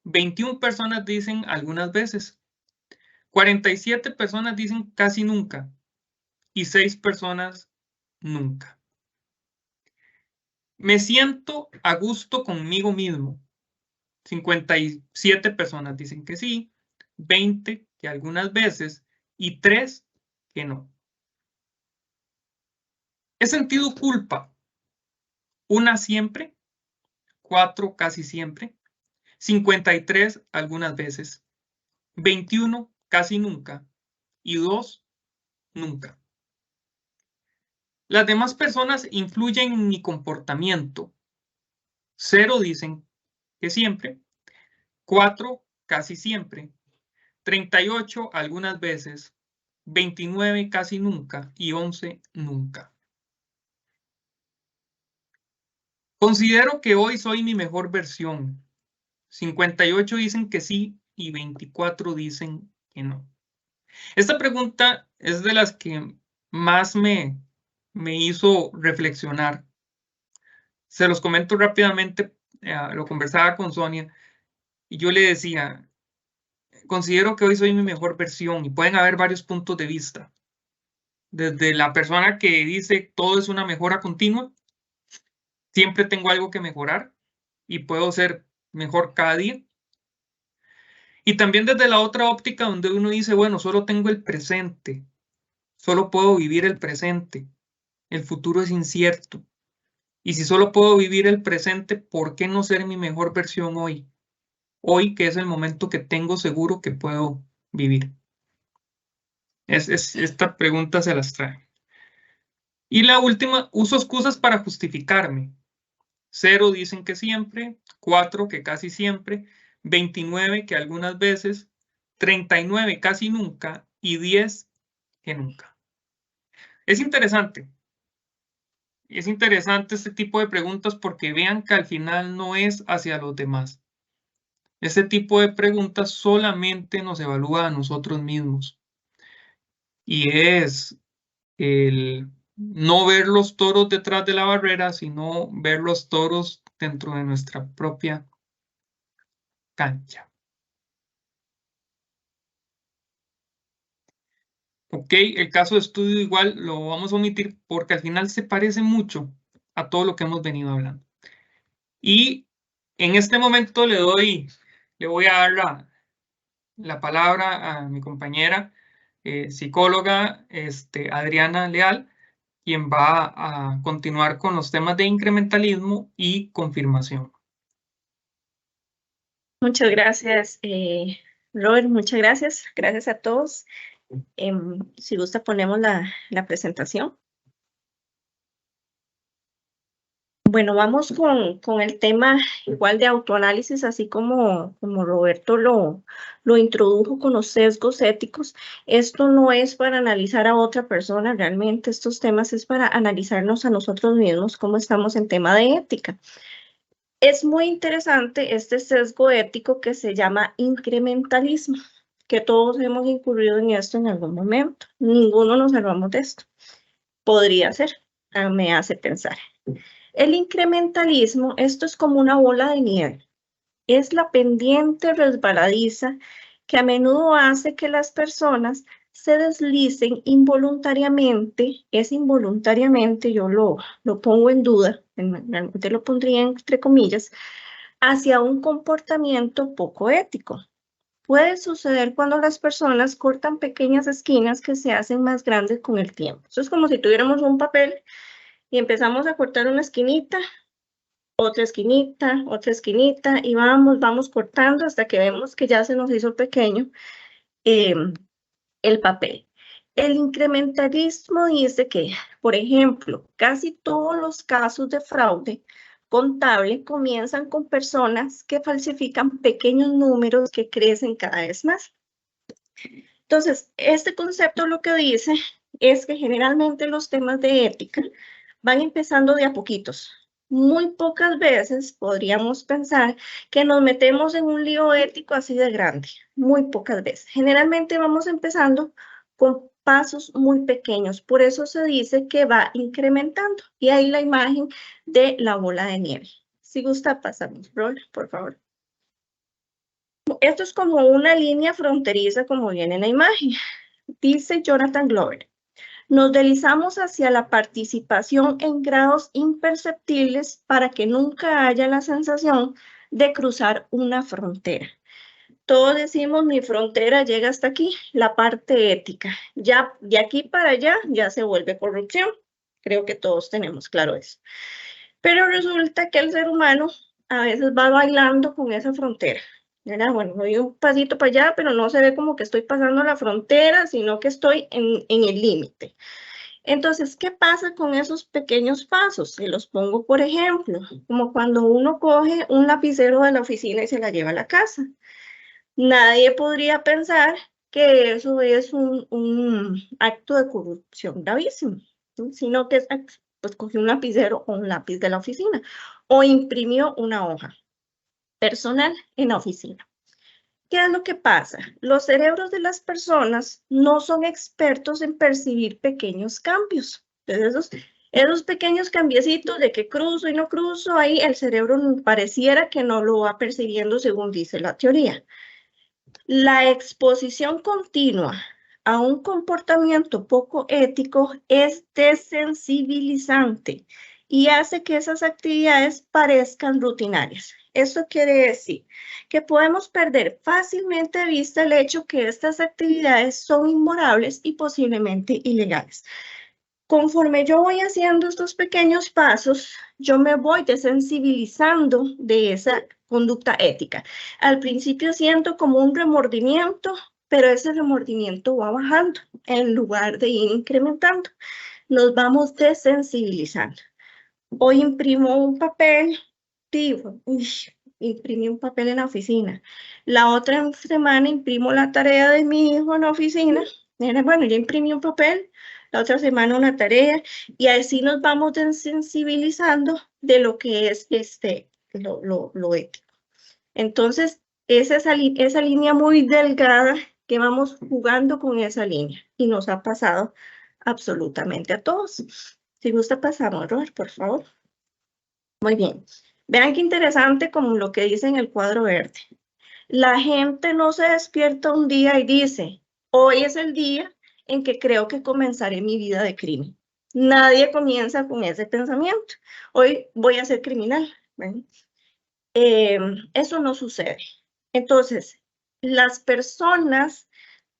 21 personas dicen algunas veces. 47 personas dicen casi nunca. Y 6 personas nunca. Me siento a gusto conmigo mismo. 57 personas dicen que sí. 20 que algunas veces. Y 3 que no. He sentido culpa. 1 siempre. 4 casi siempre. 53 algunas veces. 21 casi nunca. Y 2 nunca. Las demás personas influyen en mi comportamiento. 0 dicen que siempre. 4 casi siempre. 38 algunas veces. 29 casi nunca. Y 11 nunca. Considero que hoy soy mi mejor versión. 58 dicen que sí y 24 dicen que no. Esta pregunta es de las que más me hizo reflexionar. Se los comento rápidamente, lo conversaba con Sonia y yo le decía, considero que hoy soy mi mejor versión, y pueden haber varios puntos de vista. Desde la persona que dice todo es una mejora continua, siempre tengo algo que mejorar y puedo ser mejor cada día. Y también desde la otra óptica donde uno dice, bueno, solo tengo el presente, solo puedo vivir el presente, el futuro es incierto. Y si solo puedo vivir el presente, ¿por qué no ser mi mejor versión hoy? Hoy, que es el momento que tengo seguro que puedo vivir. Esta pregunta se las trae. Y la última, uso excusas para justificarme. 0 dicen que siempre, 4 que casi siempre, 29 que algunas veces, 39 casi nunca y 10 que nunca. Es interesante. Es interesante este tipo de preguntas porque vean que al final no es hacia los demás. Este tipo de preguntas solamente nos evalúa a nosotros mismos. Y es el no ver los toros detrás de la barrera, sino ver los toros dentro de nuestra propia cancha. Ok, el caso de estudio igual lo vamos a omitir porque al final se parece mucho a todo lo que hemos venido hablando. Y en este momento le voy a dar la palabra a mi compañera psicóloga Adriana Leal, quien va a continuar con los temas de incrementalismo y confirmación. Muchas gracias, Robert. Muchas gracias. Gracias a todos. Si gusta, ponemos la presentación. Bueno, vamos con el tema igual de autoanálisis, así como Roberto lo introdujo con los sesgos éticos. Esto no es para analizar a otra persona, realmente estos temas es para analizarnos a nosotros mismos, cómo estamos en tema de ética. Es muy interesante este sesgo ético que se llama incrementalismo, que todos hemos incurrido en esto en algún momento. Ninguno nos salvamos de esto. Podría ser, me hace pensar. El incrementalismo, esto es como una bola de nieve. Es la pendiente resbaladiza que a menudo hace que las personas se deslicen involuntariamente. Es involuntariamente, yo lo pongo en duda, realmente lo pondría entre comillas, hacia un comportamiento poco ético. Puede suceder cuando las personas cortan pequeñas esquinas que se hacen más grandes con el tiempo. Eso es como si tuviéramos un papel y empezamos a cortar una esquinita, otra esquinita, y vamos cortando hasta que vemos que ya se nos hizo pequeño el papel. El incrementalismo dice que, por ejemplo, casi todos los casos de fraude contable comienzan con personas que falsifican pequeños números que crecen cada vez más. Entonces, este concepto lo que dice es que generalmente los temas de ética van empezando de a poquitos. Muy pocas veces podríamos pensar que nos metemos en un lío ético así de grande. Muy pocas veces. Generalmente vamos empezando con pasos muy pequeños. Por eso se dice que va incrementando. Y ahí la imagen de la bola de nieve. Si gusta, pasamos, por favor. Esto es como una línea fronteriza, como viene en la imagen. Dice Jonathan Glover. Nos deslizamos hacia la participación en grados imperceptibles para que nunca haya la sensación de cruzar una frontera. Todos decimos, mi frontera llega hasta aquí, la parte ética. Ya de aquí para allá ya se vuelve corrupción. Creo que todos tenemos claro eso. Pero resulta que el ser humano a veces va bailando con esa frontera. ¿Verdad? Bueno, doy un pasito para allá, pero no se ve como que estoy pasando la frontera, sino que estoy en el límite. Entonces, ¿qué pasa con esos pequeños pasos? Se los pongo, por ejemplo, como cuando uno coge un lapicero de la oficina y se la lleva a la casa. Nadie podría pensar que eso es un acto de corrupción gravísimo, ¿sí? Sino que es, pues, cogió un lapicero o un lápiz de la oficina o imprimió una hoja personal en la oficina. ¿Qué es lo que pasa? Los cerebros de las personas no son expertos en percibir pequeños cambios. Entonces, esos pequeños cambiecitos de que cruzo y no cruzo, ahí el cerebro pareciera que no lo va percibiendo según dice la teoría. La exposición continua a un comportamiento poco ético es desensibilizante y hace que esas actividades parezcan rutinarias. Esto quiere decir que podemos perder fácilmente de vista el hecho que estas actividades son inmorables y posiblemente ilegales. Conforme yo voy haciendo estos pequeños pasos, yo me voy desensibilizando de esa conducta ética. Al principio siento como un remordimiento, pero ese remordimiento va bajando en lugar de ir incrementando. Nos vamos desensibilizando. Hoy imprimo un papel, digo, imprimí un papel en la oficina. La otra semana imprimo la tarea de mi hijo en la oficina. Bueno, ya imprimí un papel, la otra semana una tarea, y así nos vamos desensibilizando de lo que es lo ético. Entonces, esa línea muy delgada que vamos jugando con esa línea, y nos ha pasado absolutamente a todos. Si gusta, pasamos, Robert, por favor. Muy bien. Vean qué interesante como lo que dice en el cuadro verde. La gente no se despierta un día y dice, hoy es el día en que creo que comenzaré mi vida de crimen. Nadie comienza con ese pensamiento. Hoy voy a ser criminal. Eso no sucede. Entonces, las personas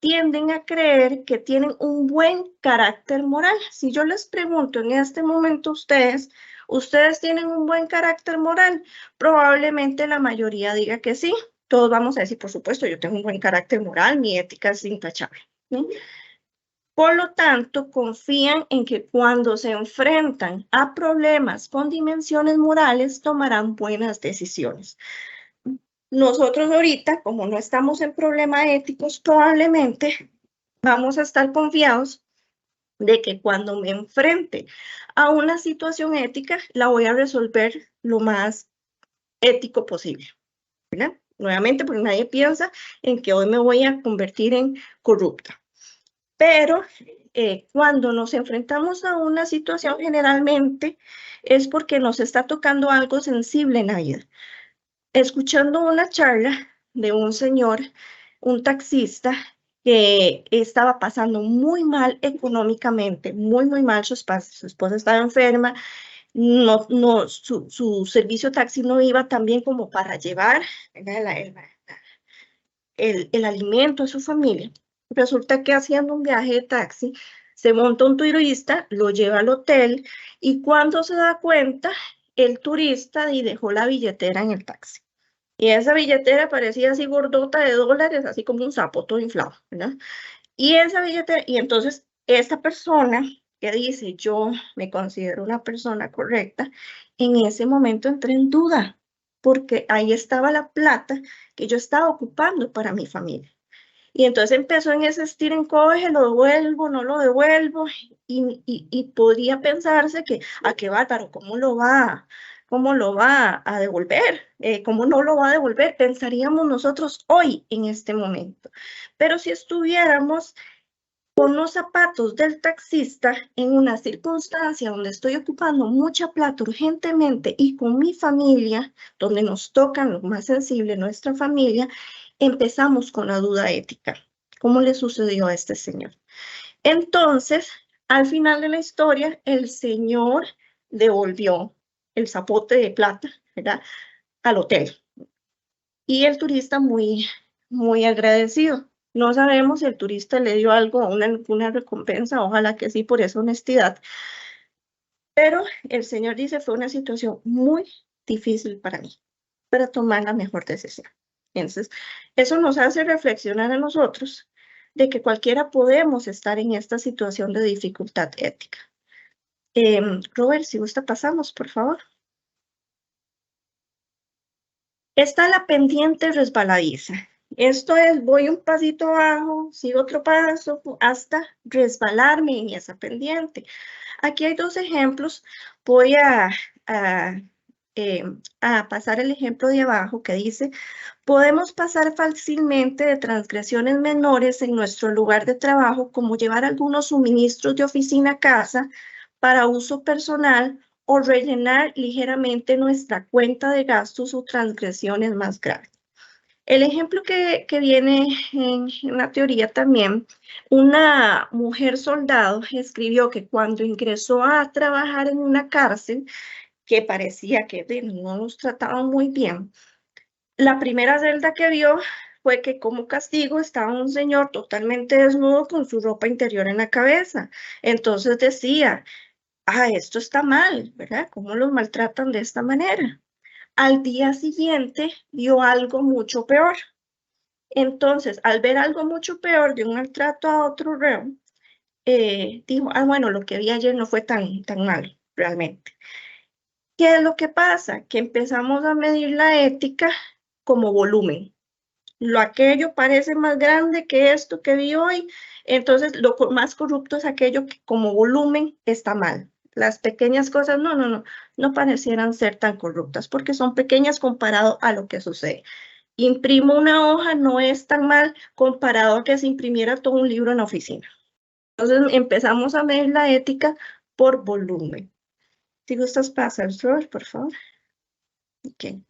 tienden a creer que tienen un buen carácter moral. Si yo les pregunto en este momento a ustedes, ¿ustedes tienen un buen carácter moral? Probablemente la mayoría diga que sí. Todos vamos a decir, por supuesto, yo tengo un buen carácter moral, mi ética es intachable. ¿sí? Por lo tanto, confían en que cuando se enfrentan a problemas con dimensiones morales, tomarán buenas decisiones. Nosotros ahorita, como no estamos en problemas éticos, probablemente vamos a estar confiados de que cuando me enfrente a una situación ética, la voy a resolver lo más ético posible, ¿verdad? Nuevamente, porque nadie piensa en que hoy me voy a convertir en corrupta. Pero cuando nos enfrentamos a una situación, generalmente es porque nos está tocando algo sensible en la vida. Escuchando una charla de un señor, un taxista, que estaba pasando muy mal económicamente, muy mal, su esposa estaba enferma, su servicio taxi no iba tan bien como para llevar el alimento a su familia. Resulta que haciendo un viaje de taxi, se monta un turista, lo lleva al hotel y cuando se da cuenta, el turista dejó la billetera en el taxi. Y esa billetera parecía así gordota de dólares, así como un sapo todo inflado, ¿verdad? Y esa billetera, y entonces esta persona que dice, yo me considero una persona correcta, en ese momento entré en duda, porque ahí estaba la plata que yo estaba ocupando para mi familia. Y entonces empezó en ese estira y encoge, lo devuelvo, no lo devuelvo, y podría pensarse que, qué bárbaro, ¿cómo lo va a devolver? ¿Cómo no lo va a devolver? Pensaríamos nosotros hoy, en este momento. Pero si estuviéramos con los zapatos del taxista en una circunstancia donde estoy ocupando mucha plata urgentemente y con mi familia, donde nos toca lo más sensible, nuestra familia, empezamos con la duda ética. ¿Cómo le sucedió a este señor? Entonces, al final de la historia, el señor devolvió el zapote de plata, ¿verdad?, al hotel. Y el turista muy agradecido. No sabemos si el turista le dio algo, una recompensa, ojalá que sí, por esa honestidad. Pero el señor dice, fue una situación muy difícil para mí, para tomar la mejor decisión. Entonces, eso nos hace reflexionar a nosotros de que cualquiera podemos estar en esta situación de dificultad ética. Robert, si gusta, pasamos, por favor. Está la pendiente resbaladiza. Esto es, voy un pasito abajo, sigo otro paso, hasta resbalarme en esa pendiente. Aquí hay dos ejemplos. Voy a pasar el ejemplo de abajo que dice, podemos pasar fácilmente de transgresiones menores en nuestro lugar de trabajo, como llevar algunos suministros de oficina a casa para uso personal o rellenar ligeramente nuestra cuenta de gastos o transgresiones más graves. El ejemplo que viene en la teoría también, una mujer soldado escribió que cuando ingresó a trabajar en una cárcel, que parecía que no nos trataban muy bien, la primera celda que vio fue que como castigo estaba un señor totalmente desnudo con su ropa interior en la cabeza. Entonces decía, esto está mal, ¿verdad? ¿Cómo los maltratan de esta manera? Al día siguiente vio algo mucho peor. Entonces, al ver algo mucho peor de un maltrato a otro reo, dijo, bueno, lo que vi ayer no fue tan mal, realmente. ¿Qué es lo que pasa? Que empezamos a medir la ética como volumen. Lo aquello parece más grande que esto que vi hoy, entonces lo más corrupto es aquello que como volumen está mal. Las pequeñas cosas no parecieran ser tan corruptas porque son pequeñas comparado a lo que sucede. Imprimo una hoja, no es tan mal comparado a que se imprimiera todo un libro en la oficina. Entonces empezamos a medir la ética por volumen. Si gustas pasar, George, por favor. Okay.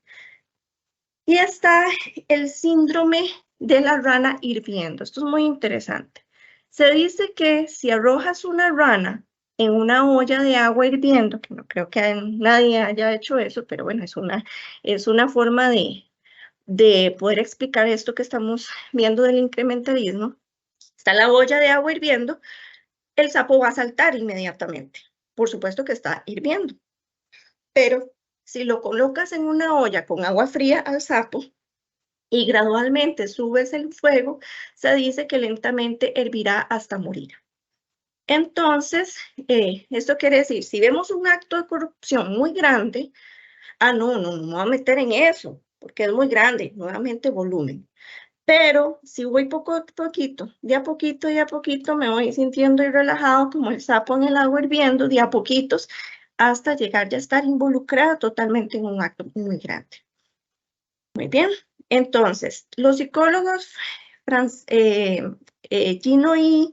Y está el síndrome de la rana hirviendo. Esto es muy interesante. Se dice que si arrojas una rana en una olla de agua hirviendo, que no creo que nadie haya hecho eso, pero bueno, es una forma de poder explicar esto que estamos viendo del incrementalismo. Está la olla de agua hirviendo, el sapo va a saltar inmediatamente. Por supuesto que está hirviendo. Pero si lo colocas en una olla con agua fría al sapo, y gradualmente subes el fuego, se dice que lentamente hervirá hasta morir. Entonces, esto quiere decir, si vemos un acto de corrupción muy grande, no me voy a meter en eso, porque es muy grande, nuevamente volumen. Pero si voy poco a poquito, de a poquito y a poquito, me voy sintiendo relajado como el sapo en el agua hirviendo, de a poquitos, hasta llegar ya a estar involucrada totalmente en un acto muy grande. Muy bien, entonces, los psicólogos Gino y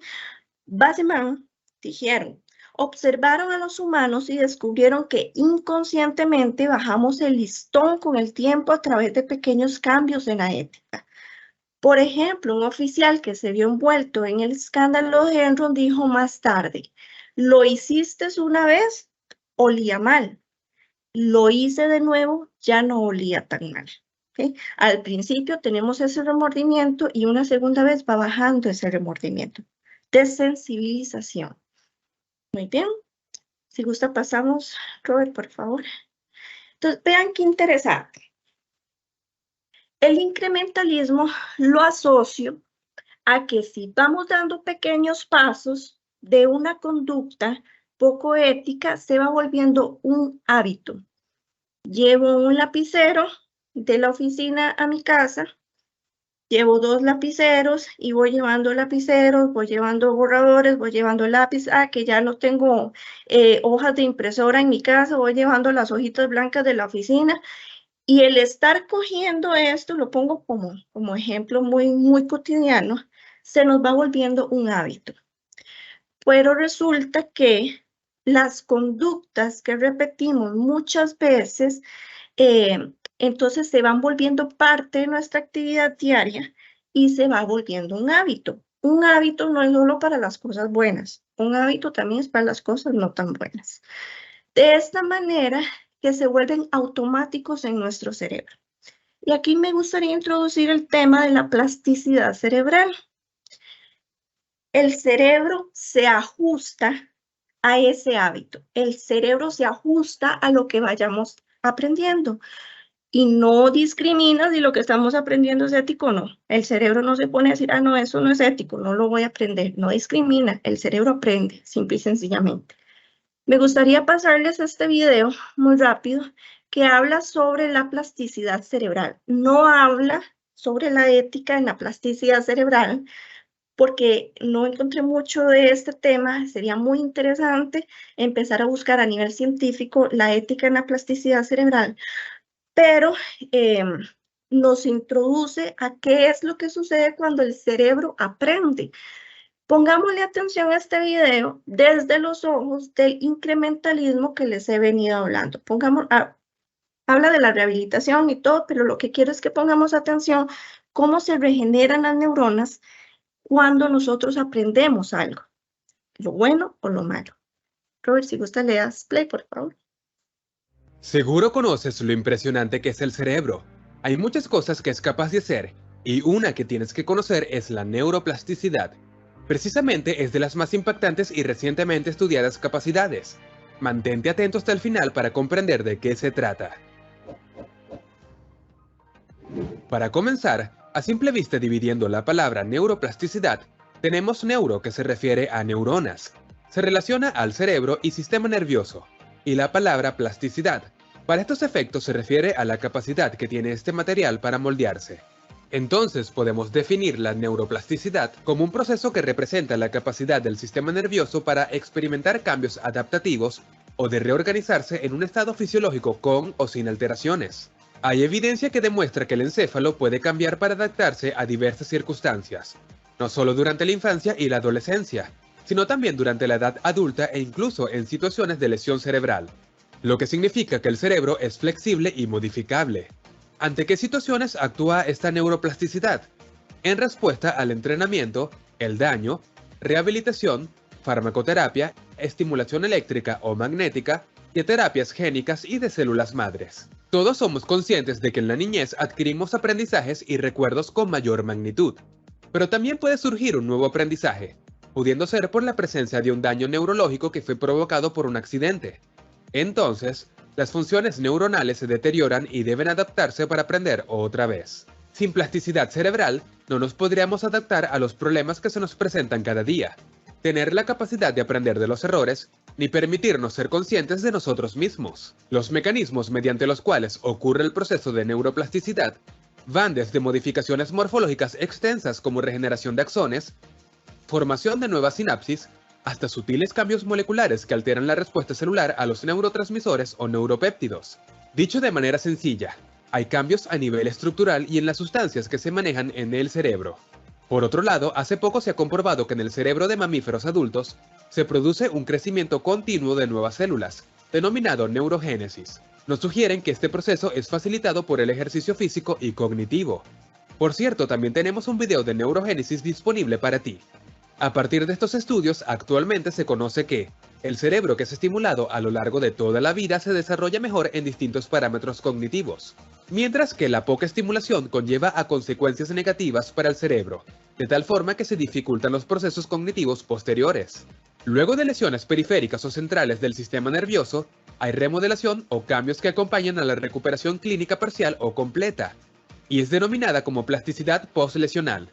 Basseman dijeron, observaron a los humanos y descubrieron que inconscientemente bajamos el listón con el tiempo a través de pequeños cambios en la ética. Por ejemplo, un oficial que se vio envuelto en el escándalo de Enron dijo más tarde, lo hiciste una vez, olía mal. Lo hice de nuevo, ya no olía tan mal. ¿Okay? Al principio tenemos ese remordimiento y una segunda vez va bajando ese remordimiento. Desensibilización. Muy bien. Si gusta pasamos, Robert, por favor. Entonces, vean qué interesante. El incrementalismo lo asocio a que si vamos dando pequeños pasos de una conducta poco ética, se va volviendo un hábito. Llevo un lapicero de la oficina a mi casa, llevo 2 lapiceros y voy llevando lapiceros, voy llevando borradores, voy llevando lápiz, que ya no tengo hojas de impresora en mi casa, voy llevando las hojitas blancas de la oficina. Y el estar cogiendo esto, lo pongo como ejemplo muy cotidiano, se nos va volviendo un hábito. Pero resulta que las conductas que repetimos muchas veces, entonces se van volviendo parte de nuestra actividad diaria y se va volviendo un hábito. Un hábito no es solo para las cosas buenas, un hábito también es para las cosas no tan buenas. De esta manera, que se vuelven automáticos en nuestro cerebro. Y aquí me gustaría introducir el tema de la plasticidad cerebral. El cerebro se ajusta a ese hábito. El cerebro se ajusta a lo que vayamos aprendiendo. Y no discrimina si lo que estamos aprendiendo es ético o no. El cerebro no se pone a decir, no, eso no es ético, no lo voy a aprender. No discrimina, el cerebro aprende, simple y sencillamente. Me gustaría pasarles este video muy rápido que habla sobre la plasticidad cerebral. No habla sobre la ética en la plasticidad cerebral porque no encontré mucho de este tema. Sería muy interesante empezar a buscar a nivel científico la ética en la plasticidad cerebral, pero nos introduce a qué es lo que sucede cuando el cerebro aprende. Pongámosle atención a este video desde los ojos del incrementalismo que les he venido hablando. Habla de la rehabilitación y todo, pero lo que quiero es que pongamos atención cómo se regeneran las neuronas cuando nosotros aprendemos algo, lo bueno o lo malo. Robert, si gusta, le das play, por favor. Seguro conoces lo impresionante que es el cerebro. Hay muchas cosas que es capaz de hacer, y una que tienes que conocer es la neuroplasticidad. Precisamente es de las más impactantes y recientemente estudiadas capacidades. Mantente atento hasta el final para comprender de qué se trata. Para comenzar, a simple vista dividiendo la palabra neuroplasticidad, tenemos neuro que se refiere a neuronas. Se relaciona al cerebro y sistema nervioso. Y la palabra plasticidad, para estos efectos se refiere a la capacidad que tiene este material para moldearse. Entonces podemos definir la neuroplasticidad como un proceso que representa la capacidad del sistema nervioso para experimentar cambios adaptativos o de reorganizarse en un estado fisiológico con o sin alteraciones. Hay evidencia que demuestra que el encéfalo puede cambiar para adaptarse a diversas circunstancias, no solo durante la infancia y la adolescencia, sino también durante la edad adulta e incluso en situaciones de lesión cerebral, lo que significa que el cerebro es flexible y modificable. ¿Ante qué situaciones actúa esta neuroplasticidad? En respuesta al entrenamiento, el daño, rehabilitación, farmacoterapia, estimulación eléctrica o magnética, y terapias génicas y de células madres. Todos somos conscientes de que en la niñez adquirimos aprendizajes y recuerdos con mayor magnitud, pero también puede surgir un nuevo aprendizaje, pudiendo ser por la presencia de un daño neurológico que fue provocado por un accidente. Entonces, las funciones neuronales se deterioran y deben adaptarse para aprender otra vez. Sin plasticidad cerebral, no nos podríamos adaptar a los problemas que se nos presentan cada día, tener la capacidad de aprender de los errores, ni permitirnos ser conscientes de nosotros mismos. Los mecanismos mediante los cuales ocurre el proceso de neuroplasticidad van desde modificaciones morfológicas extensas como regeneración de axones, formación de nuevas sinapsis, hasta sutiles cambios moleculares que alteran la respuesta celular a los neurotransmisores o neuropéptidos. Dicho de manera sencilla, hay cambios a nivel estructural y en las sustancias que se manejan en el cerebro. Por otro lado, hace poco se ha comprobado que en el cerebro de mamíferos adultos se produce un crecimiento continuo de nuevas células, denominado neurogénesis. Nos sugieren que este proceso es facilitado por el ejercicio físico y cognitivo. Por cierto, también tenemos un video de neurogénesis disponible para ti. A partir de estos estudios, actualmente se conoce que el cerebro que es estimulado a lo largo de toda la vida se desarrolla mejor en distintos parámetros cognitivos, mientras que la poca estimulación conlleva a consecuencias negativas para el cerebro, de tal forma que se dificultan los procesos cognitivos posteriores. Luego de lesiones periféricas o centrales del sistema nervioso, hay remodelación o cambios que acompañan a la recuperación clínica parcial o completa, y es denominada como plasticidad postlesional.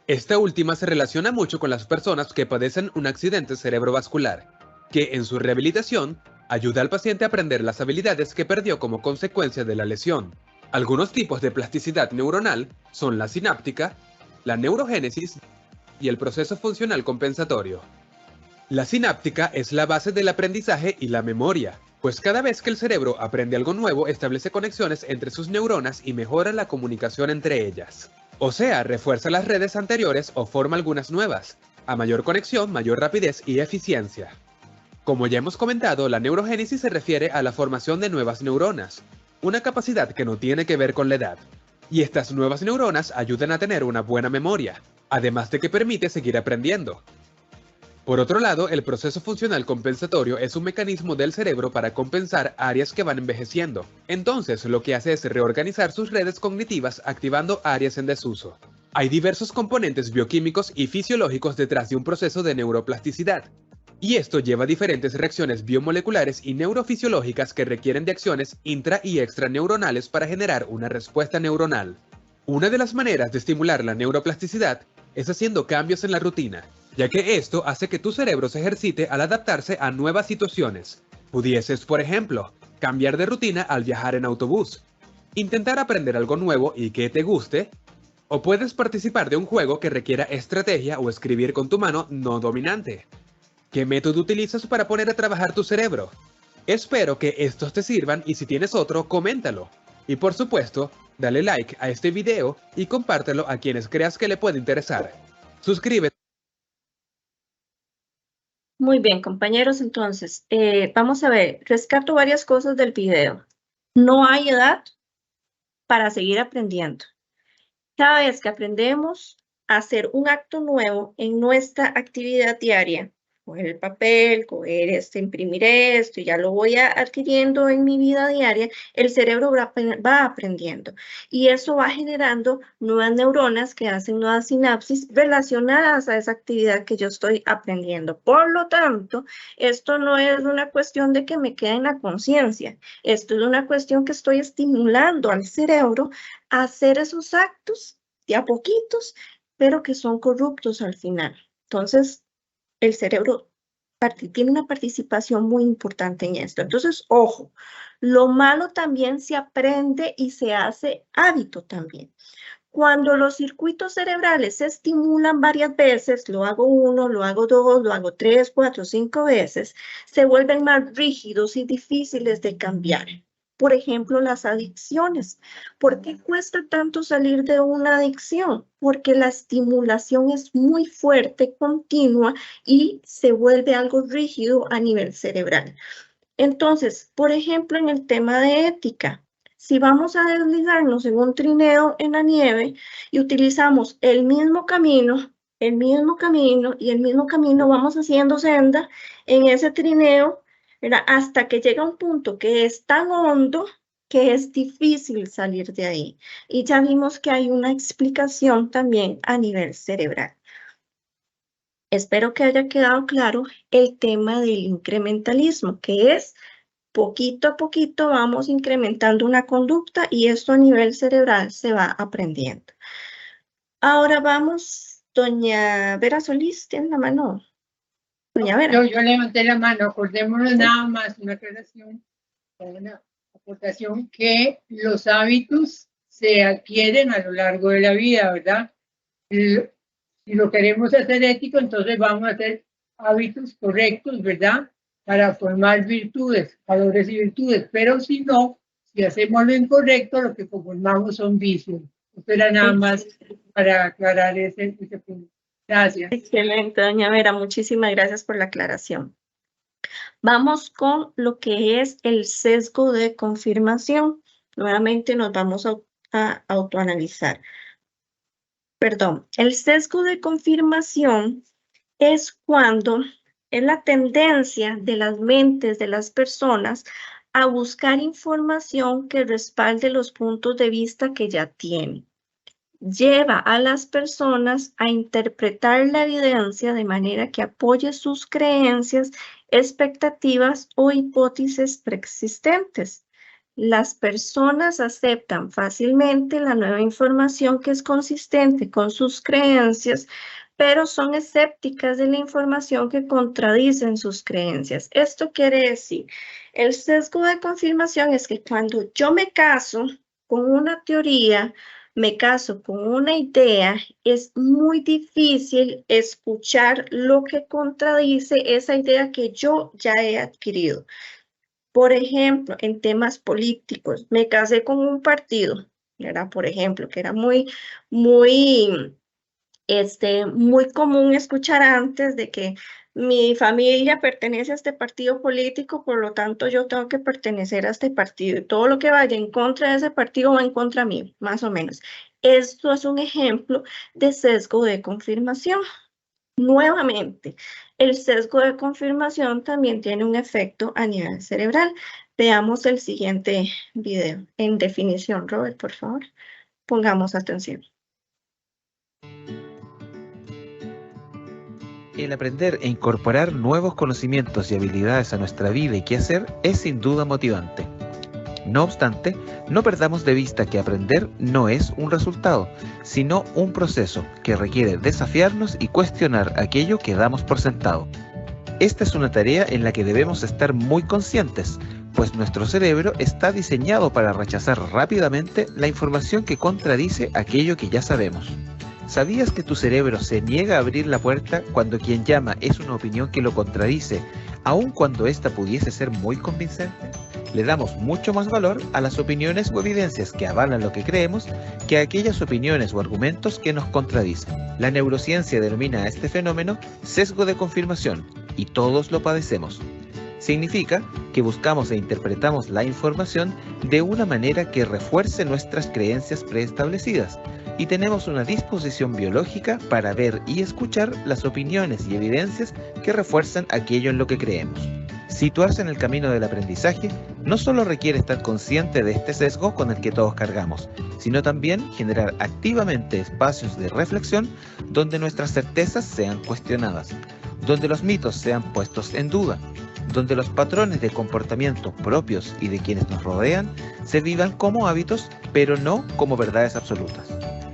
Esta última se relaciona mucho con las personas que padecen un accidente cerebrovascular, que en su rehabilitación ayuda al paciente a aprender las habilidades que perdió como consecuencia de la lesión. Algunos tipos de plasticidad neuronal son la sináptica, la neurogénesis y el proceso funcional compensatorio. La sináptica es la base del aprendizaje y la memoria, pues cada vez que el cerebro aprende algo nuevo establece conexiones entre sus neuronas y mejora la comunicación entre ellas. O sea, refuerza las redes anteriores o forma algunas nuevas. A mayor conexión, mayor rapidez y eficiencia. Como ya hemos comentado, la neurogénesis se refiere a la formación de nuevas neuronas, una capacidad que no tiene que ver con la edad. Y estas nuevas neuronas ayudan a tener una buena memoria, además de que permite seguir aprendiendo. Por otro lado, el proceso funcional compensatorio es un mecanismo del cerebro para compensar áreas que van envejeciendo. Entonces, lo que hace es reorganizar sus redes cognitivas activando áreas en desuso. Hay diversos componentes bioquímicos y fisiológicos detrás de un proceso de neuroplasticidad. Y esto lleva a diferentes reacciones biomoleculares y neurofisiológicas que requieren de acciones intra y extraneuronales para generar una respuesta neuronal. Una de las maneras de estimular la neuroplasticidad es haciendo cambios en la rutina, ya que esto hace que tu cerebro se ejercite al adaptarse a nuevas situaciones. Pudieses, por ejemplo, cambiar de rutina al viajar en autobús, intentar aprender algo nuevo y que te guste, o puedes participar de un juego que requiera estrategia o escribir con tu mano no dominante. ¿Qué método utilizas para poner a trabajar tu cerebro? Espero que estos te sirvan y si tienes otro, coméntalo. Y por supuesto, dale like a este video y compártelo a quienes creas que le puede interesar. Suscríbete. Muy bien, compañeros, entonces, vamos a ver, rescato varias cosas del video. No hay edad para seguir aprendiendo. Cada vez que aprendemos a hacer un acto nuevo en nuestra actividad diaria, coger el papel, imprimir esto, y ya lo voy adquiriendo en mi vida diaria, el cerebro va aprendiendo. Y eso va generando nuevas neuronas que hacen nuevas sinapsis relacionadas a esa actividad que yo estoy aprendiendo. Por lo tanto, esto no es una cuestión de que me quede en la conciencia. Esto es una cuestión que estoy estimulando al cerebro a hacer esos actos de a poquitos, pero que son corruptos al final. Entonces, el cerebro tiene una participación muy importante en esto. Entonces, ojo, lo malo también se aprende y se hace hábito también. Cuando los circuitos cerebrales se estimulan varias veces, lo hago 1, lo hago 2, lo hago 3, 4, 5 veces, se vuelven más rígidos y difíciles de cambiar. Por ejemplo, las adicciones. ¿Por qué cuesta tanto salir de una adicción? Porque la estimulación es muy fuerte, continua y se vuelve algo rígido a nivel cerebral. Entonces, por ejemplo, en el tema de ética, si vamos a deslizarnos en un trineo en la nieve y utilizamos el mismo camino, vamos haciendo senda en ese trineo, hasta que llega un punto que es tan hondo que es difícil salir de ahí. Y ya vimos que hay una explicación también a nivel cerebral. Espero que haya quedado claro el tema del incrementalismo, que es poquito a poquito vamos incrementando una conducta y esto a nivel cerebral se va aprendiendo. Ahora vamos, doña Vera Solís, ¿tiene la mano? Doña Vera. Yo levanté la mano, acordémonos nada más, una aclaración, una aportación, que los hábitos se adquieren a lo largo de la vida, ¿verdad? Si lo queremos hacer ético, entonces vamos a hacer hábitos correctos, ¿verdad? Para formar virtudes, valores y virtudes, pero si no, si hacemos lo incorrecto, lo que formamos son vicios. Esto era nada más para aclarar ese punto. Gracias. Excelente, doña Vera, muchísimas gracias por la aclaración. Vamos con lo que es el sesgo de confirmación. Nuevamente nos vamos a autoanalizar. Perdón, el sesgo de confirmación es cuando es la tendencia de las mentes de las personas a buscar información que respalde los puntos de vista que ya tienen. Lleva a las personas a interpretar la evidencia de manera que apoye sus creencias, expectativas o hipótesis preexistentes. Las personas aceptan fácilmente la nueva información que es consistente con sus creencias, pero son escépticas de la información que contradicen sus creencias. Esto quiere decir, el sesgo de confirmación es que cuando yo me caso con una teoría, me caso con una idea, es muy difícil escuchar lo que contradice esa idea que yo ya he adquirido. Por ejemplo, en temas políticos, me casé con un partido, ¿verdad? Por ejemplo, que era muy común escuchar antes de que mi familia pertenece a este partido político, por lo tanto yo tengo que pertenecer a este partido. Y todo lo que vaya en contra de ese partido va en contra mío, más o menos. Esto es un ejemplo de sesgo de confirmación. Nuevamente, el sesgo de confirmación también tiene un efecto a nivel cerebral. Veamos el siguiente video. En definición, Robert, por favor, pongamos atención. El aprender e incorporar nuevos conocimientos y habilidades a nuestra vida y quehacer es sin duda motivante. No obstante, no perdamos de vista que aprender no es un resultado, sino un proceso que requiere desafiarnos y cuestionar aquello que damos por sentado. Esta es una tarea en la que debemos estar muy conscientes, pues nuestro cerebro está diseñado para rechazar rápidamente la información que contradice aquello que ya sabemos. ¿Sabías que tu cerebro se niega a abrir la puerta cuando quien llama es una opinión que lo contradice, aun cuando ésta pudiese ser muy convincente? Le damos mucho más valor a las opiniones o evidencias que avalan lo que creemos que a aquellas opiniones o argumentos que nos contradicen. La neurociencia denomina a este fenómeno sesgo de confirmación y todos lo padecemos. Significa que buscamos e interpretamos la información de una manera que refuerce nuestras creencias preestablecidas y tenemos una disposición biológica para ver y escuchar las opiniones y evidencias que refuerzan aquello en lo que creemos. Situarse en el camino del aprendizaje no solo requiere estar consciente de este sesgo con el que todos cargamos, sino también generar activamente espacios de reflexión donde nuestras certezas sean cuestionadas, donde los mitos sean puestos en duda, donde los patrones de comportamiento propios y de quienes nos rodean se vivan como hábitos, pero no como verdades absolutas.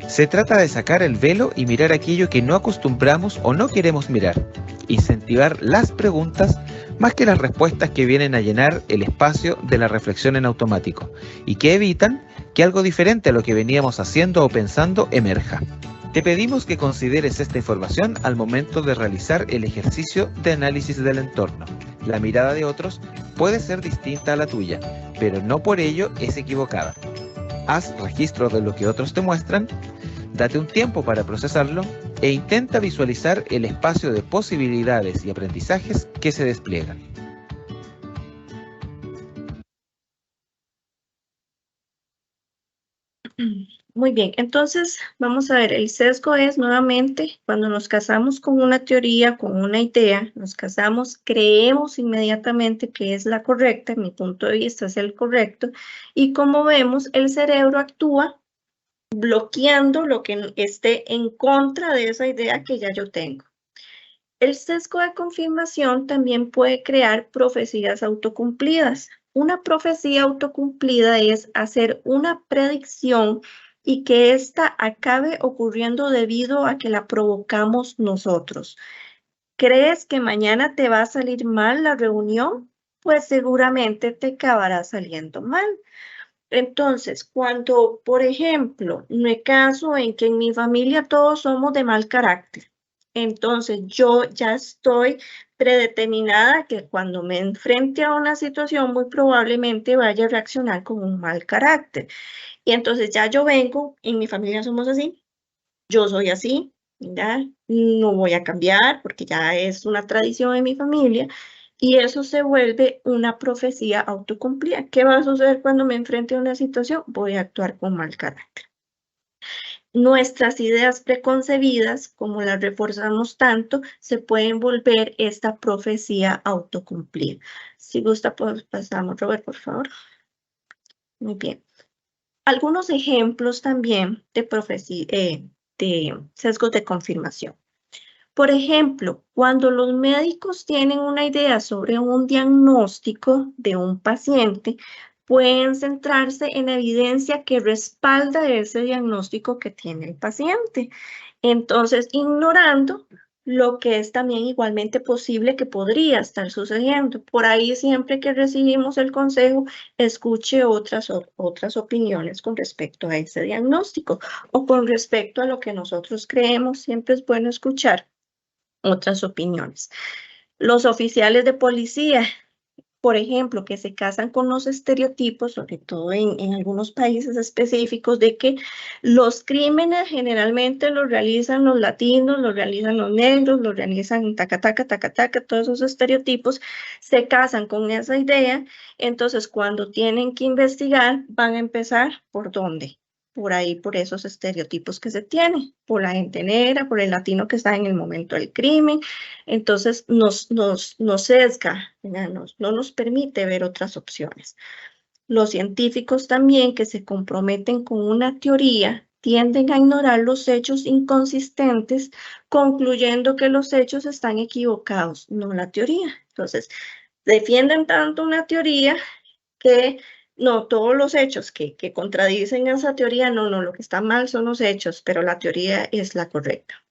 Se trata de sacar el velo y mirar aquello que no acostumbramos o no queremos mirar, incentivar las preguntas más que las respuestas que vienen a llenar el espacio de la reflexión en automático y que evitan que algo diferente a lo que veníamos haciendo o pensando emerja. Te pedimos que consideres esta información al momento de realizar el ejercicio de análisis del entorno. La mirada de otros puede ser distinta a la tuya, pero no por ello es equivocada. Haz registro de lo que otros te muestran, date un tiempo para procesarlo e intenta visualizar el espacio de posibilidades y aprendizajes que se despliegan. Muy bien, entonces vamos a ver, el sesgo es nuevamente cuando nos casamos con una teoría, con una idea, nos casamos, creemos inmediatamente que es la correcta, en mi punto de vista es el correcto, y como vemos, el cerebro actúa bloqueando lo que esté en contra de esa idea que ya yo tengo. El sesgo de confirmación también puede crear profecías autocumplidas. Una profecía autocumplida es hacer una predicción y que ésta acabe ocurriendo debido a que la provocamos nosotros. ¿Crees que mañana te va a salir mal la reunión? Pues seguramente te acabará saliendo mal. Entonces, cuando, por ejemplo, me caso en que en mi familia todos somos de mal carácter, entonces yo ya estoy predeterminada que cuando me enfrente a una situación muy probablemente vaya a reaccionar con un mal carácter. Y entonces ya yo vengo, en mi familia somos así, yo soy así, ¿ya? No voy a cambiar porque ya es una tradición en mi familia. Y eso se vuelve una profecía autocumplida. ¿Qué va a suceder cuando me enfrente a una situación? Voy a actuar con mal carácter. Nuestras ideas preconcebidas, como las reforzamos tanto, se pueden volver esta profecía autocumplida. Si gusta, pues pasamos, Robert, por favor. Muy bien. Algunos ejemplos también de profecía, de sesgos de confirmación. Por ejemplo, cuando los médicos tienen una idea sobre un diagnóstico de un paciente, pueden centrarse en la evidencia que respalda ese diagnóstico que tiene el paciente. Entonces, ignorando lo que es también igualmente posible que podría estar sucediendo. Por ahí siempre que recibimos el consejo, escuche otras opiniones con respecto a ese diagnóstico o con respecto a lo que nosotros creemos, siempre es bueno escuchar otras opiniones. Los oficiales de policía, por ejemplo, que se casan con los estereotipos, sobre todo en algunos países específicos, de que los crímenes generalmente los realizan los latinos, los realizan los negros, los realizan taca, taca, taca, taca, todos esos estereotipos, se casan con esa idea, entonces cuando tienen que investigar, van a empezar ¿por dónde? Por ahí, por esos estereotipos que se tienen, por la gente negra, por el latino que está en el momento del crimen. Entonces nos sesga, no nos permite ver otras opciones. Los científicos también que se comprometen con una teoría tienden a ignorar los hechos inconsistentes, concluyendo que los hechos están equivocados, no la teoría. Entonces, defienden tanto una teoría que no, todos los hechos que contradicen esa teoría, no, lo que está mal son los hechos, pero la teoría es la correcta.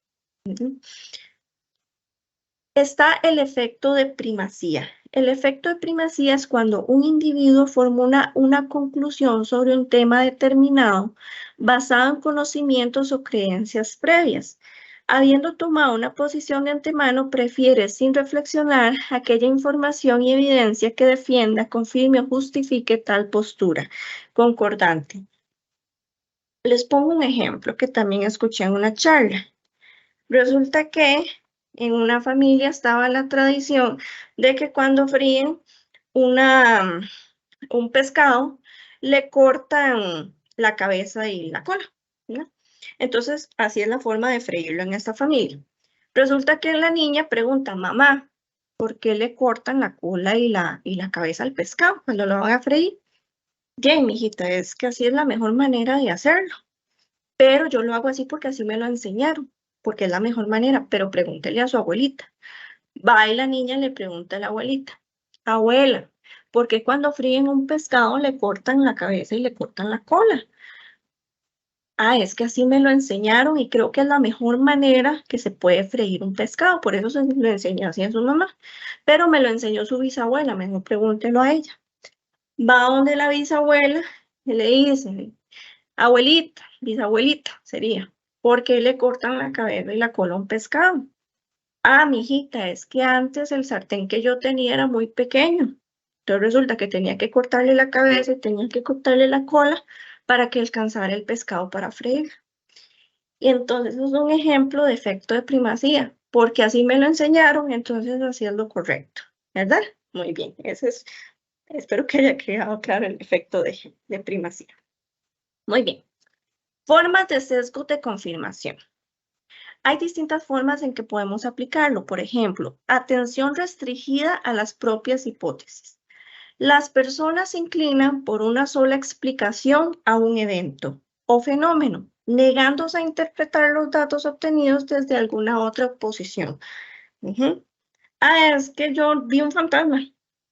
Está el efecto de primacía. El efecto de primacía es cuando un individuo formula una conclusión sobre un tema determinado basado en conocimientos o creencias previas. Habiendo tomado una posición de antemano, prefiere sin reflexionar aquella información y evidencia que defienda, confirme o justifique tal postura concordante. Les pongo un ejemplo que también escuché en una charla. Resulta que en una familia estaba la tradición de que cuando fríen un pescado, le cortan la cabeza y la cola, ¿no? Entonces, así es la forma de freírlo en esta familia. Resulta que la niña pregunta, mamá, ¿por qué le cortan la cola y la cabeza al pescado cuando lo van a freír? Bien, mijita, es que así es la mejor manera de hacerlo. Pero yo lo hago así porque así me lo enseñaron, porque es la mejor manera, pero pregúntele a su abuelita. Va y la niña le pregunta a la abuelita, abuela, ¿por qué cuando fríen un pescado le cortan la cabeza y le cortan la cola? Ah, es que así me lo enseñaron y creo que es la mejor manera que se puede freír un pescado, por eso se lo enseñó así a su mamá, pero me lo enseñó su bisabuela, mejor pregúntelo a ella. Va donde la bisabuela y le dice, abuelita, bisabuelita sería, ¿por qué le cortan la cabeza y la cola a un pescado? Ah, mijita, es que antes el sartén que yo tenía era muy pequeño. Entonces resulta que tenía que cortarle la cabeza y tenía que cortarle la cola para que alcanzara el pescado para freír. Y entonces eso es un ejemplo de efecto de primacía, porque así me lo enseñaron, entonces así es lo correcto, ¿verdad? Muy bien, ese es, espero que haya quedado claro el efecto de primacía. Muy bien. Formas de sesgo de confirmación. Hay distintas formas en que podemos aplicarlo. Por ejemplo, atención restringida a las propias hipótesis. Las personas se inclinan por una sola explicación a un evento o fenómeno, negándose a interpretar los datos obtenidos desde alguna otra posición. Ah, es que yo vi un fantasma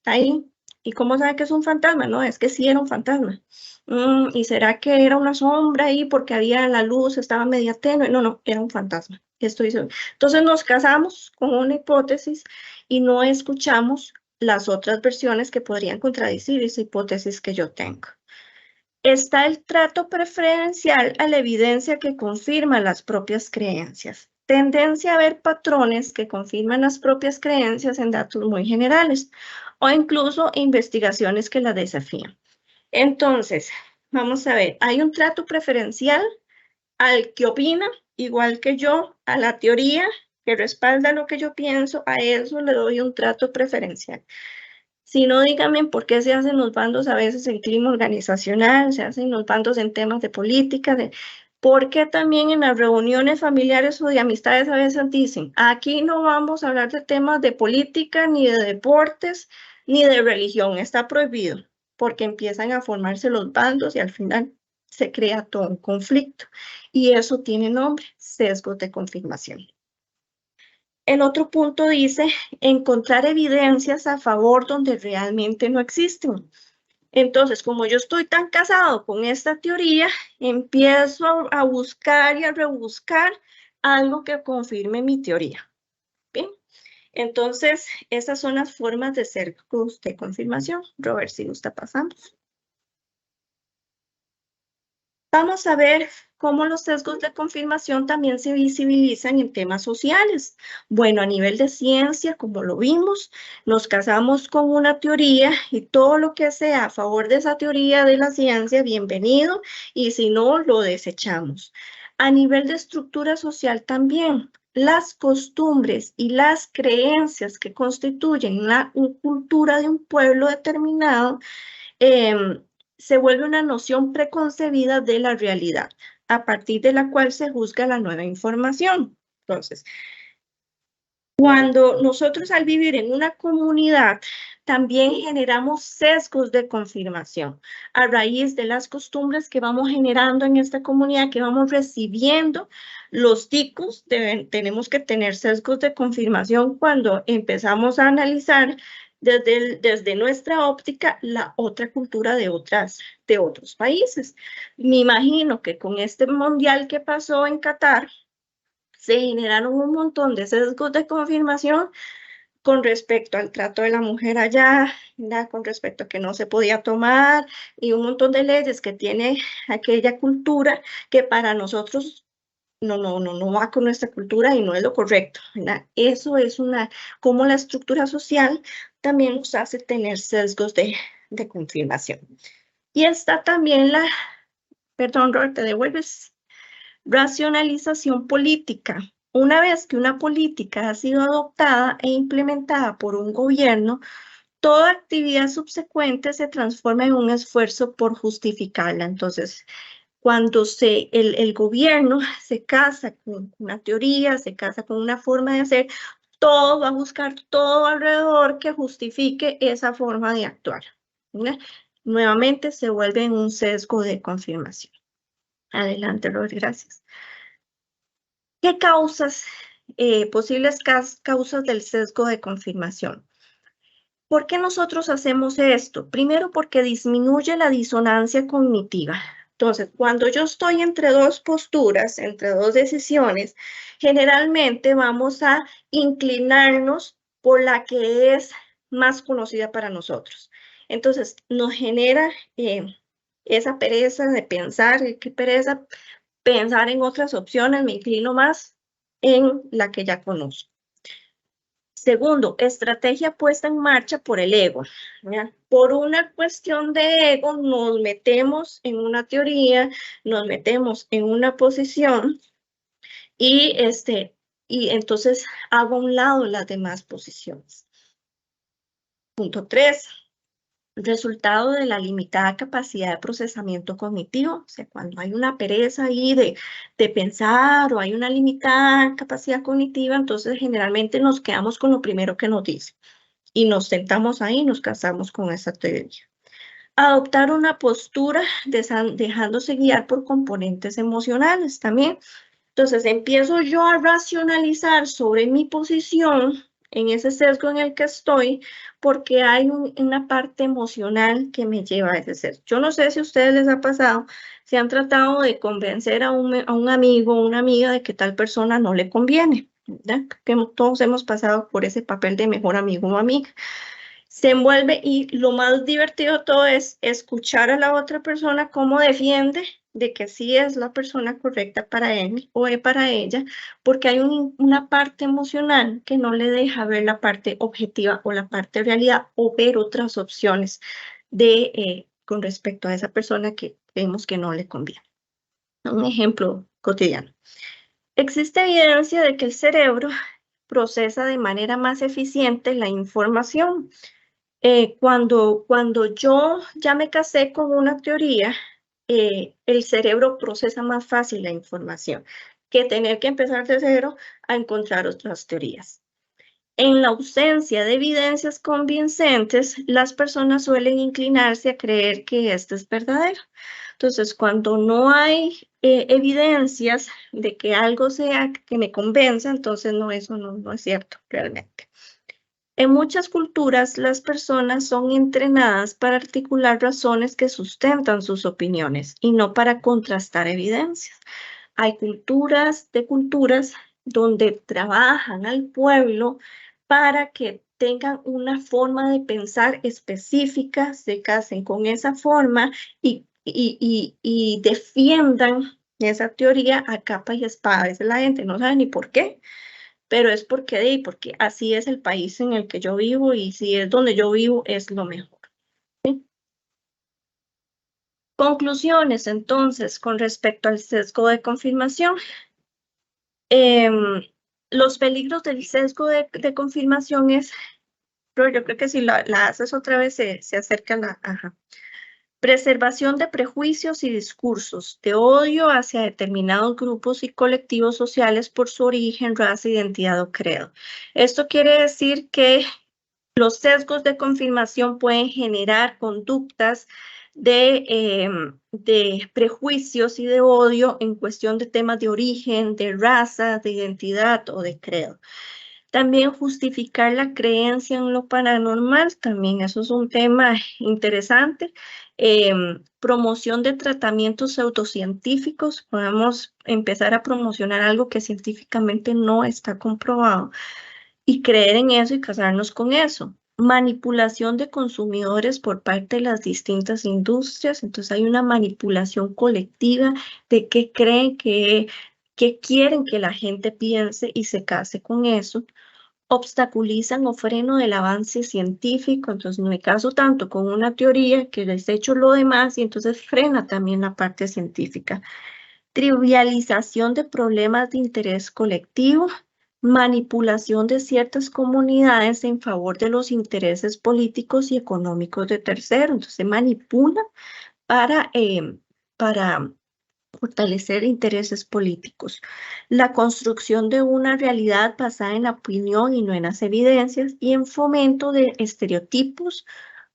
ahí ¿Y cómo sabe que es un fantasma? No, es que sí era un fantasma. ¿Y será que era una sombra ahí porque había la luz, estaba media tenue? No, no, era un fantasma. Estoy segura. Entonces nos casamos con una hipótesis y no escuchamos las otras versiones que podrían contradecir esa hipótesis que yo tengo. Está el trato preferencial a la evidencia que confirma las propias creencias. Tendencia a ver patrones que confirman las propias creencias en datos muy generales o incluso investigaciones que la desafían. Entonces, vamos a ver, hay un trato preferencial al que opina igual que yo, a la teoría que respalda lo que yo pienso, a eso le doy un trato preferencial. Si no, díganme por qué se hacen los bandos a veces en clima organizacional, se hacen los bandos en temas de política, ¿por qué también en las reuniones familiares o de amistades a veces dicen, aquí no vamos a hablar de temas de política, ni de deportes, ni de religión, está prohibido? Porque empiezan a formarse los bandos y al final se crea todo un conflicto. Y eso tiene nombre, sesgos de confirmación. El otro punto dice, encontrar evidencias a favor donde realmente no existen. Entonces, como yo estoy tan casado con esta teoría, empiezo a buscar y a rebuscar algo que confirme mi teoría. Bien, entonces, esas son las formas de sesgos de confirmación. Robert, si gusta, pasamos. Vamos a ver cómo los sesgos de confirmación también se visibilizan en temas sociales. Bueno, a nivel de ciencia, como lo vimos, nos casamos con una teoría y todo lo que sea a favor de esa teoría de la ciencia, bienvenido, y si no, lo desechamos. A nivel de estructura social también, las costumbres y las creencias que constituyen la cultura de un pueblo determinado, se vuelve una noción preconcebida de la realidad, a partir de la cual se juzga la nueva información. Entonces, cuando nosotros al vivir en una comunidad, también generamos sesgos de confirmación a raíz de las costumbres que vamos generando en esta comunidad, que vamos recibiendo. Los ticos tenemos que tener sesgos de confirmación cuando empezamos a analizar desde nuestra óptica la otra cultura de otros países. Me imagino que con este mundial que pasó en Qatar, se generaron un montón de sesgos de confirmación con respecto al trato de la mujer allá, ¿verdad? Con respecto a que no se podía tomar y un montón de leyes que tiene aquella cultura que para nosotros no va con nuestra cultura y no es lo correcto, ¿verdad? Eso es como la estructura social también nos hace tener sesgos de confirmación. Y está también perdón, Robert, te devuelves. Racionalización política. Una vez que una política ha sido adoptada e implementada por un gobierno, toda actividad subsecuente se transforma en un esfuerzo por justificarla. Entonces, cuando el gobierno se casa con una teoría, se casa con una forma de hacer, todo va a buscar todo alrededor que justifique esa forma de actuar, ¿verdad? Nuevamente se vuelve en un sesgo de confirmación. Adelante, Robert, gracias. ¿Qué causas, posibles causas del sesgo de confirmación? ¿Por qué nosotros hacemos esto? Primero, porque disminuye la disonancia cognitiva. Entonces, cuando yo estoy entre dos posturas, entre dos decisiones, generalmente vamos a inclinarnos por la que es más conocida para nosotros. Entonces, nos genera esa pereza de pensar, qué pereza pensar en otras opciones, me inclino más en la que ya conozco. Segundo, estrategia puesta en marcha por el ego, ¿ya? Por una cuestión de ego nos metemos en una teoría, nos metemos en una posición y entonces hago a un lado las demás posiciones. Punto 3. Resultado de la limitada capacidad de procesamiento cognitivo, o sea, cuando hay una pereza ahí de pensar o hay una limitada capacidad cognitiva, entonces generalmente nos quedamos con lo primero que nos dice y nos sentamos ahí y nos casamos con esa teoría. Adoptar una postura dejándose guiar por componentes emocionales también. Entonces empiezo yo a racionalizar sobre mi posición en ese sesgo en el que estoy, porque hay una parte emocional que me lleva a ese sesgo. Yo no sé si a ustedes les ha pasado, si han tratado de convencer a un amigo o una amiga de que tal persona no le conviene, ¿verdad? Que todos hemos pasado por ese papel de mejor amigo o amiga. Se envuelve y lo más divertido de todo es escuchar a la otra persona cómo defiende de que sí es la persona correcta para él o para ella, porque hay una parte emocional que no le deja ver la parte objetiva o la parte realidad o ver otras opciones con respecto a esa persona que vemos que no le conviene. Un ejemplo cotidiano. Existe evidencia de que el cerebro procesa de manera más eficiente la información. Cuando yo ya me casé con una teoría, el cerebro procesa más fácil la información que tener que empezar de cero a encontrar otras teorías. En la ausencia de evidencias convincentes, las personas suelen inclinarse a creer que esto es verdadero. Entonces, cuando no hay evidencias de que algo sea que me convenza, entonces no, eso no es cierto realmente. En muchas culturas, las personas son entrenadas para articular razones que sustentan sus opiniones y no para contrastar evidencias. Hay culturas donde trabajan al pueblo para que tengan una forma de pensar específica, se casen con esa forma y defiendan esa teoría a capa y espada. A veces la gente no sabe ni por qué, pero es porque así es el país en el que yo vivo y si es donde yo vivo es lo mejor. ¿Sí? Conclusiones, entonces, con respecto al sesgo de confirmación. Los peligros del sesgo de confirmación es, pero yo creo que si la haces otra vez se acerca la... Ajá. Preservación de prejuicios y discursos de odio hacia determinados grupos y colectivos sociales por su origen, raza, identidad o credo. Esto quiere decir que los sesgos de confirmación pueden generar conductas de prejuicios y de odio en cuestión de temas de origen, de raza, de identidad o de credo. También justificar la creencia en lo paranormal, también eso es un tema interesante. Promoción de tratamientos pseudocientíficos, podemos empezar a promocionar algo que científicamente no está comprobado y creer en eso y casarnos con eso. Manipulación de consumidores por parte de las distintas industrias, entonces hay una manipulación colectiva de qué creen que quieren que la gente piense y se case con eso. Obstaculizan o freno del avance científico, entonces me caso tanto con una teoría que les echo lo demás y entonces frena también la parte científica. Trivialización de problemas de interés colectivo, manipulación de ciertas comunidades en favor de los intereses políticos y económicos de terceros, entonces se manipula para fortalecer intereses políticos. La construcción de una realidad basada en la opinión y no en las evidencias y en fomento de estereotipos,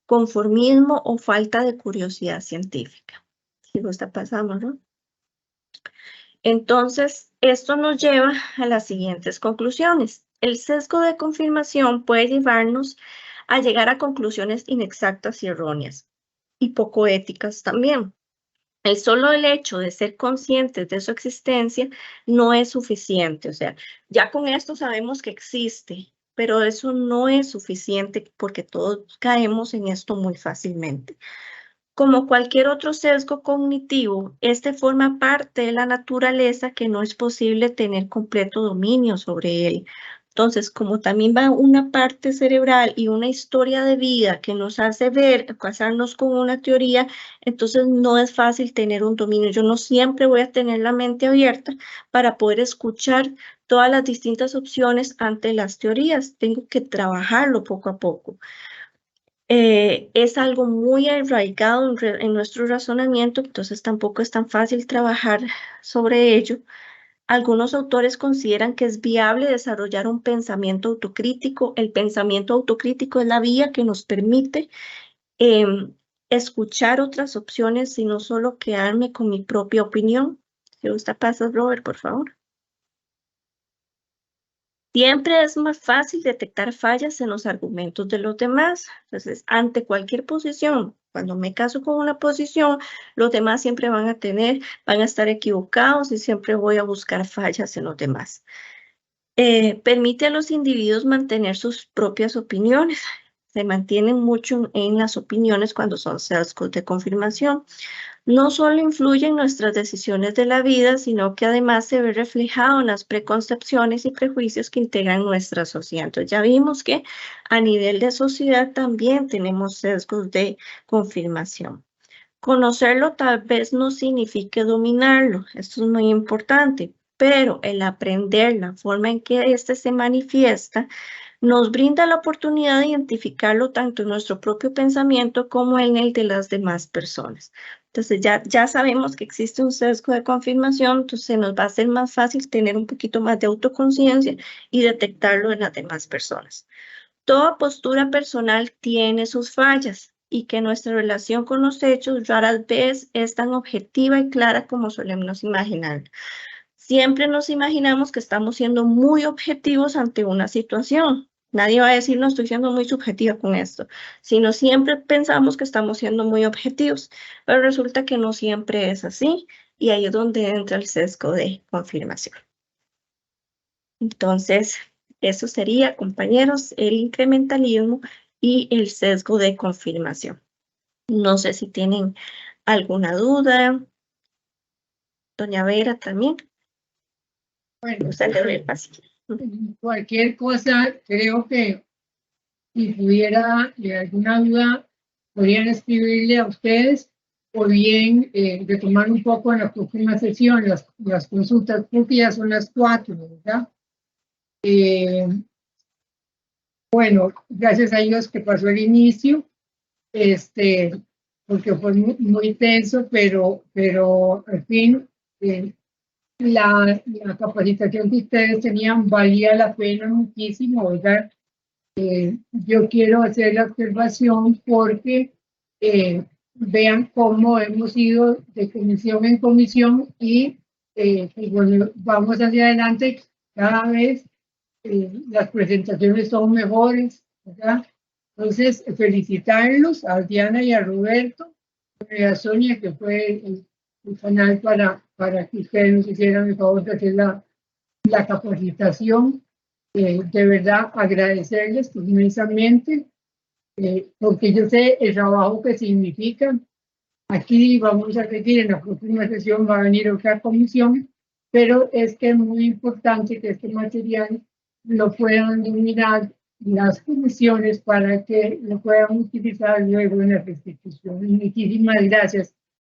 conformismo o falta de curiosidad científica. Si lo está pasando, ¿no? Entonces, esto nos lleva a las siguientes conclusiones. El sesgo de confirmación puede llevarnos a llegar a conclusiones inexactas y erróneas y poco éticas también. El solo hecho de ser conscientes de su existencia no es suficiente. O sea, ya con esto sabemos que existe, pero eso no es suficiente porque todos caemos en esto muy fácilmente. Como cualquier otro sesgo cognitivo, este forma parte de la naturaleza que no es posible tener completo dominio sobre él. Entonces, como también va una parte cerebral y una historia de vida que nos hace casarnos con una teoría, entonces no es fácil tener un dominio. Yo no siempre voy a tener la mente abierta para poder escuchar todas las distintas opciones ante las teorías. Tengo que trabajarlo poco a poco. Es algo muy arraigado en nuestro razonamiento, entonces tampoco es tan fácil trabajar sobre ello. Algunos autores consideran que es viable desarrollar un pensamiento autocrítico. El pensamiento autocrítico es la vía que nos permite escuchar otras opciones y no solo quedarme con mi propia opinión. Si gusta, pasa, Robert, por favor. Siempre es más fácil detectar fallas en los argumentos de los demás. Entonces, ante cualquier posición, cuando me caso con una posición, los demás siempre van a estar equivocados y siempre voy a buscar fallas en los demás. Permite a los individuos mantener sus propias opiniones. Se mantienen mucho en las opiniones cuando son sesgos de confirmación. No solo influye en nuestras decisiones de la vida, sino que además se ve reflejado en las preconcepciones y prejuicios que integran nuestra sociedad. Entonces ya vimos que a nivel de sociedad también tenemos sesgos de confirmación. Conocerlo tal vez no signifique dominarlo, esto es muy importante, pero el aprender la forma en que éste se manifiesta nos brinda la oportunidad de identificarlo tanto en nuestro propio pensamiento como en el de las demás personas. Entonces ya sabemos que existe un sesgo de confirmación, entonces nos va a ser más fácil tener un poquito más de autoconciencia y detectarlo en las demás personas. Toda postura personal tiene sus fallas y que nuestra relación con los hechos rara vez es tan objetiva y clara como solemos imaginar. Siempre nos imaginamos que estamos siendo muy objetivos ante una situación. Nadie va a decir, no, estoy siendo muy subjetiva con esto, sino siempre pensamos que estamos siendo muy objetivos, pero resulta que no siempre es así, y ahí es donde entra el sesgo de confirmación. Entonces, eso sería, compañeros, el incrementalismo y el sesgo de confirmación. No sé si tienen alguna duda. Doña Vera también. Bueno, Usted le doy el paso. Cualquier cosa, creo que si tuviera alguna duda, podrían escribirle a ustedes o bien retomar un poco en la próxima sesión las consultas, porque ya son las 4, ¿verdad? Bueno, gracias a Dios que pasó el inicio, porque fue muy tenso, pero al fin la capacitación que ustedes tenían valía la pena muchísimo, ¿verdad? Yo quiero hacer la observación porque vean cómo hemos ido de comisión en comisión y bueno, vamos hacia adelante cada vez. Las presentaciones son mejores, ¿verdad? Entonces, felicitarlos a Diana y a Roberto, y a Sonia, que fue el canal para que ustedes nos hicieran el favor de hacer la capacitación. De verdad, agradecerles inmensamente, porque yo sé el trabajo que significa. Aquí vamos a repetir, en la próxima sesión va a venir otra comisión, pero es que es muy importante que este material lo puedan dominar las comisiones para que lo puedan utilizar luego en la restitución. Muchísimas gracias.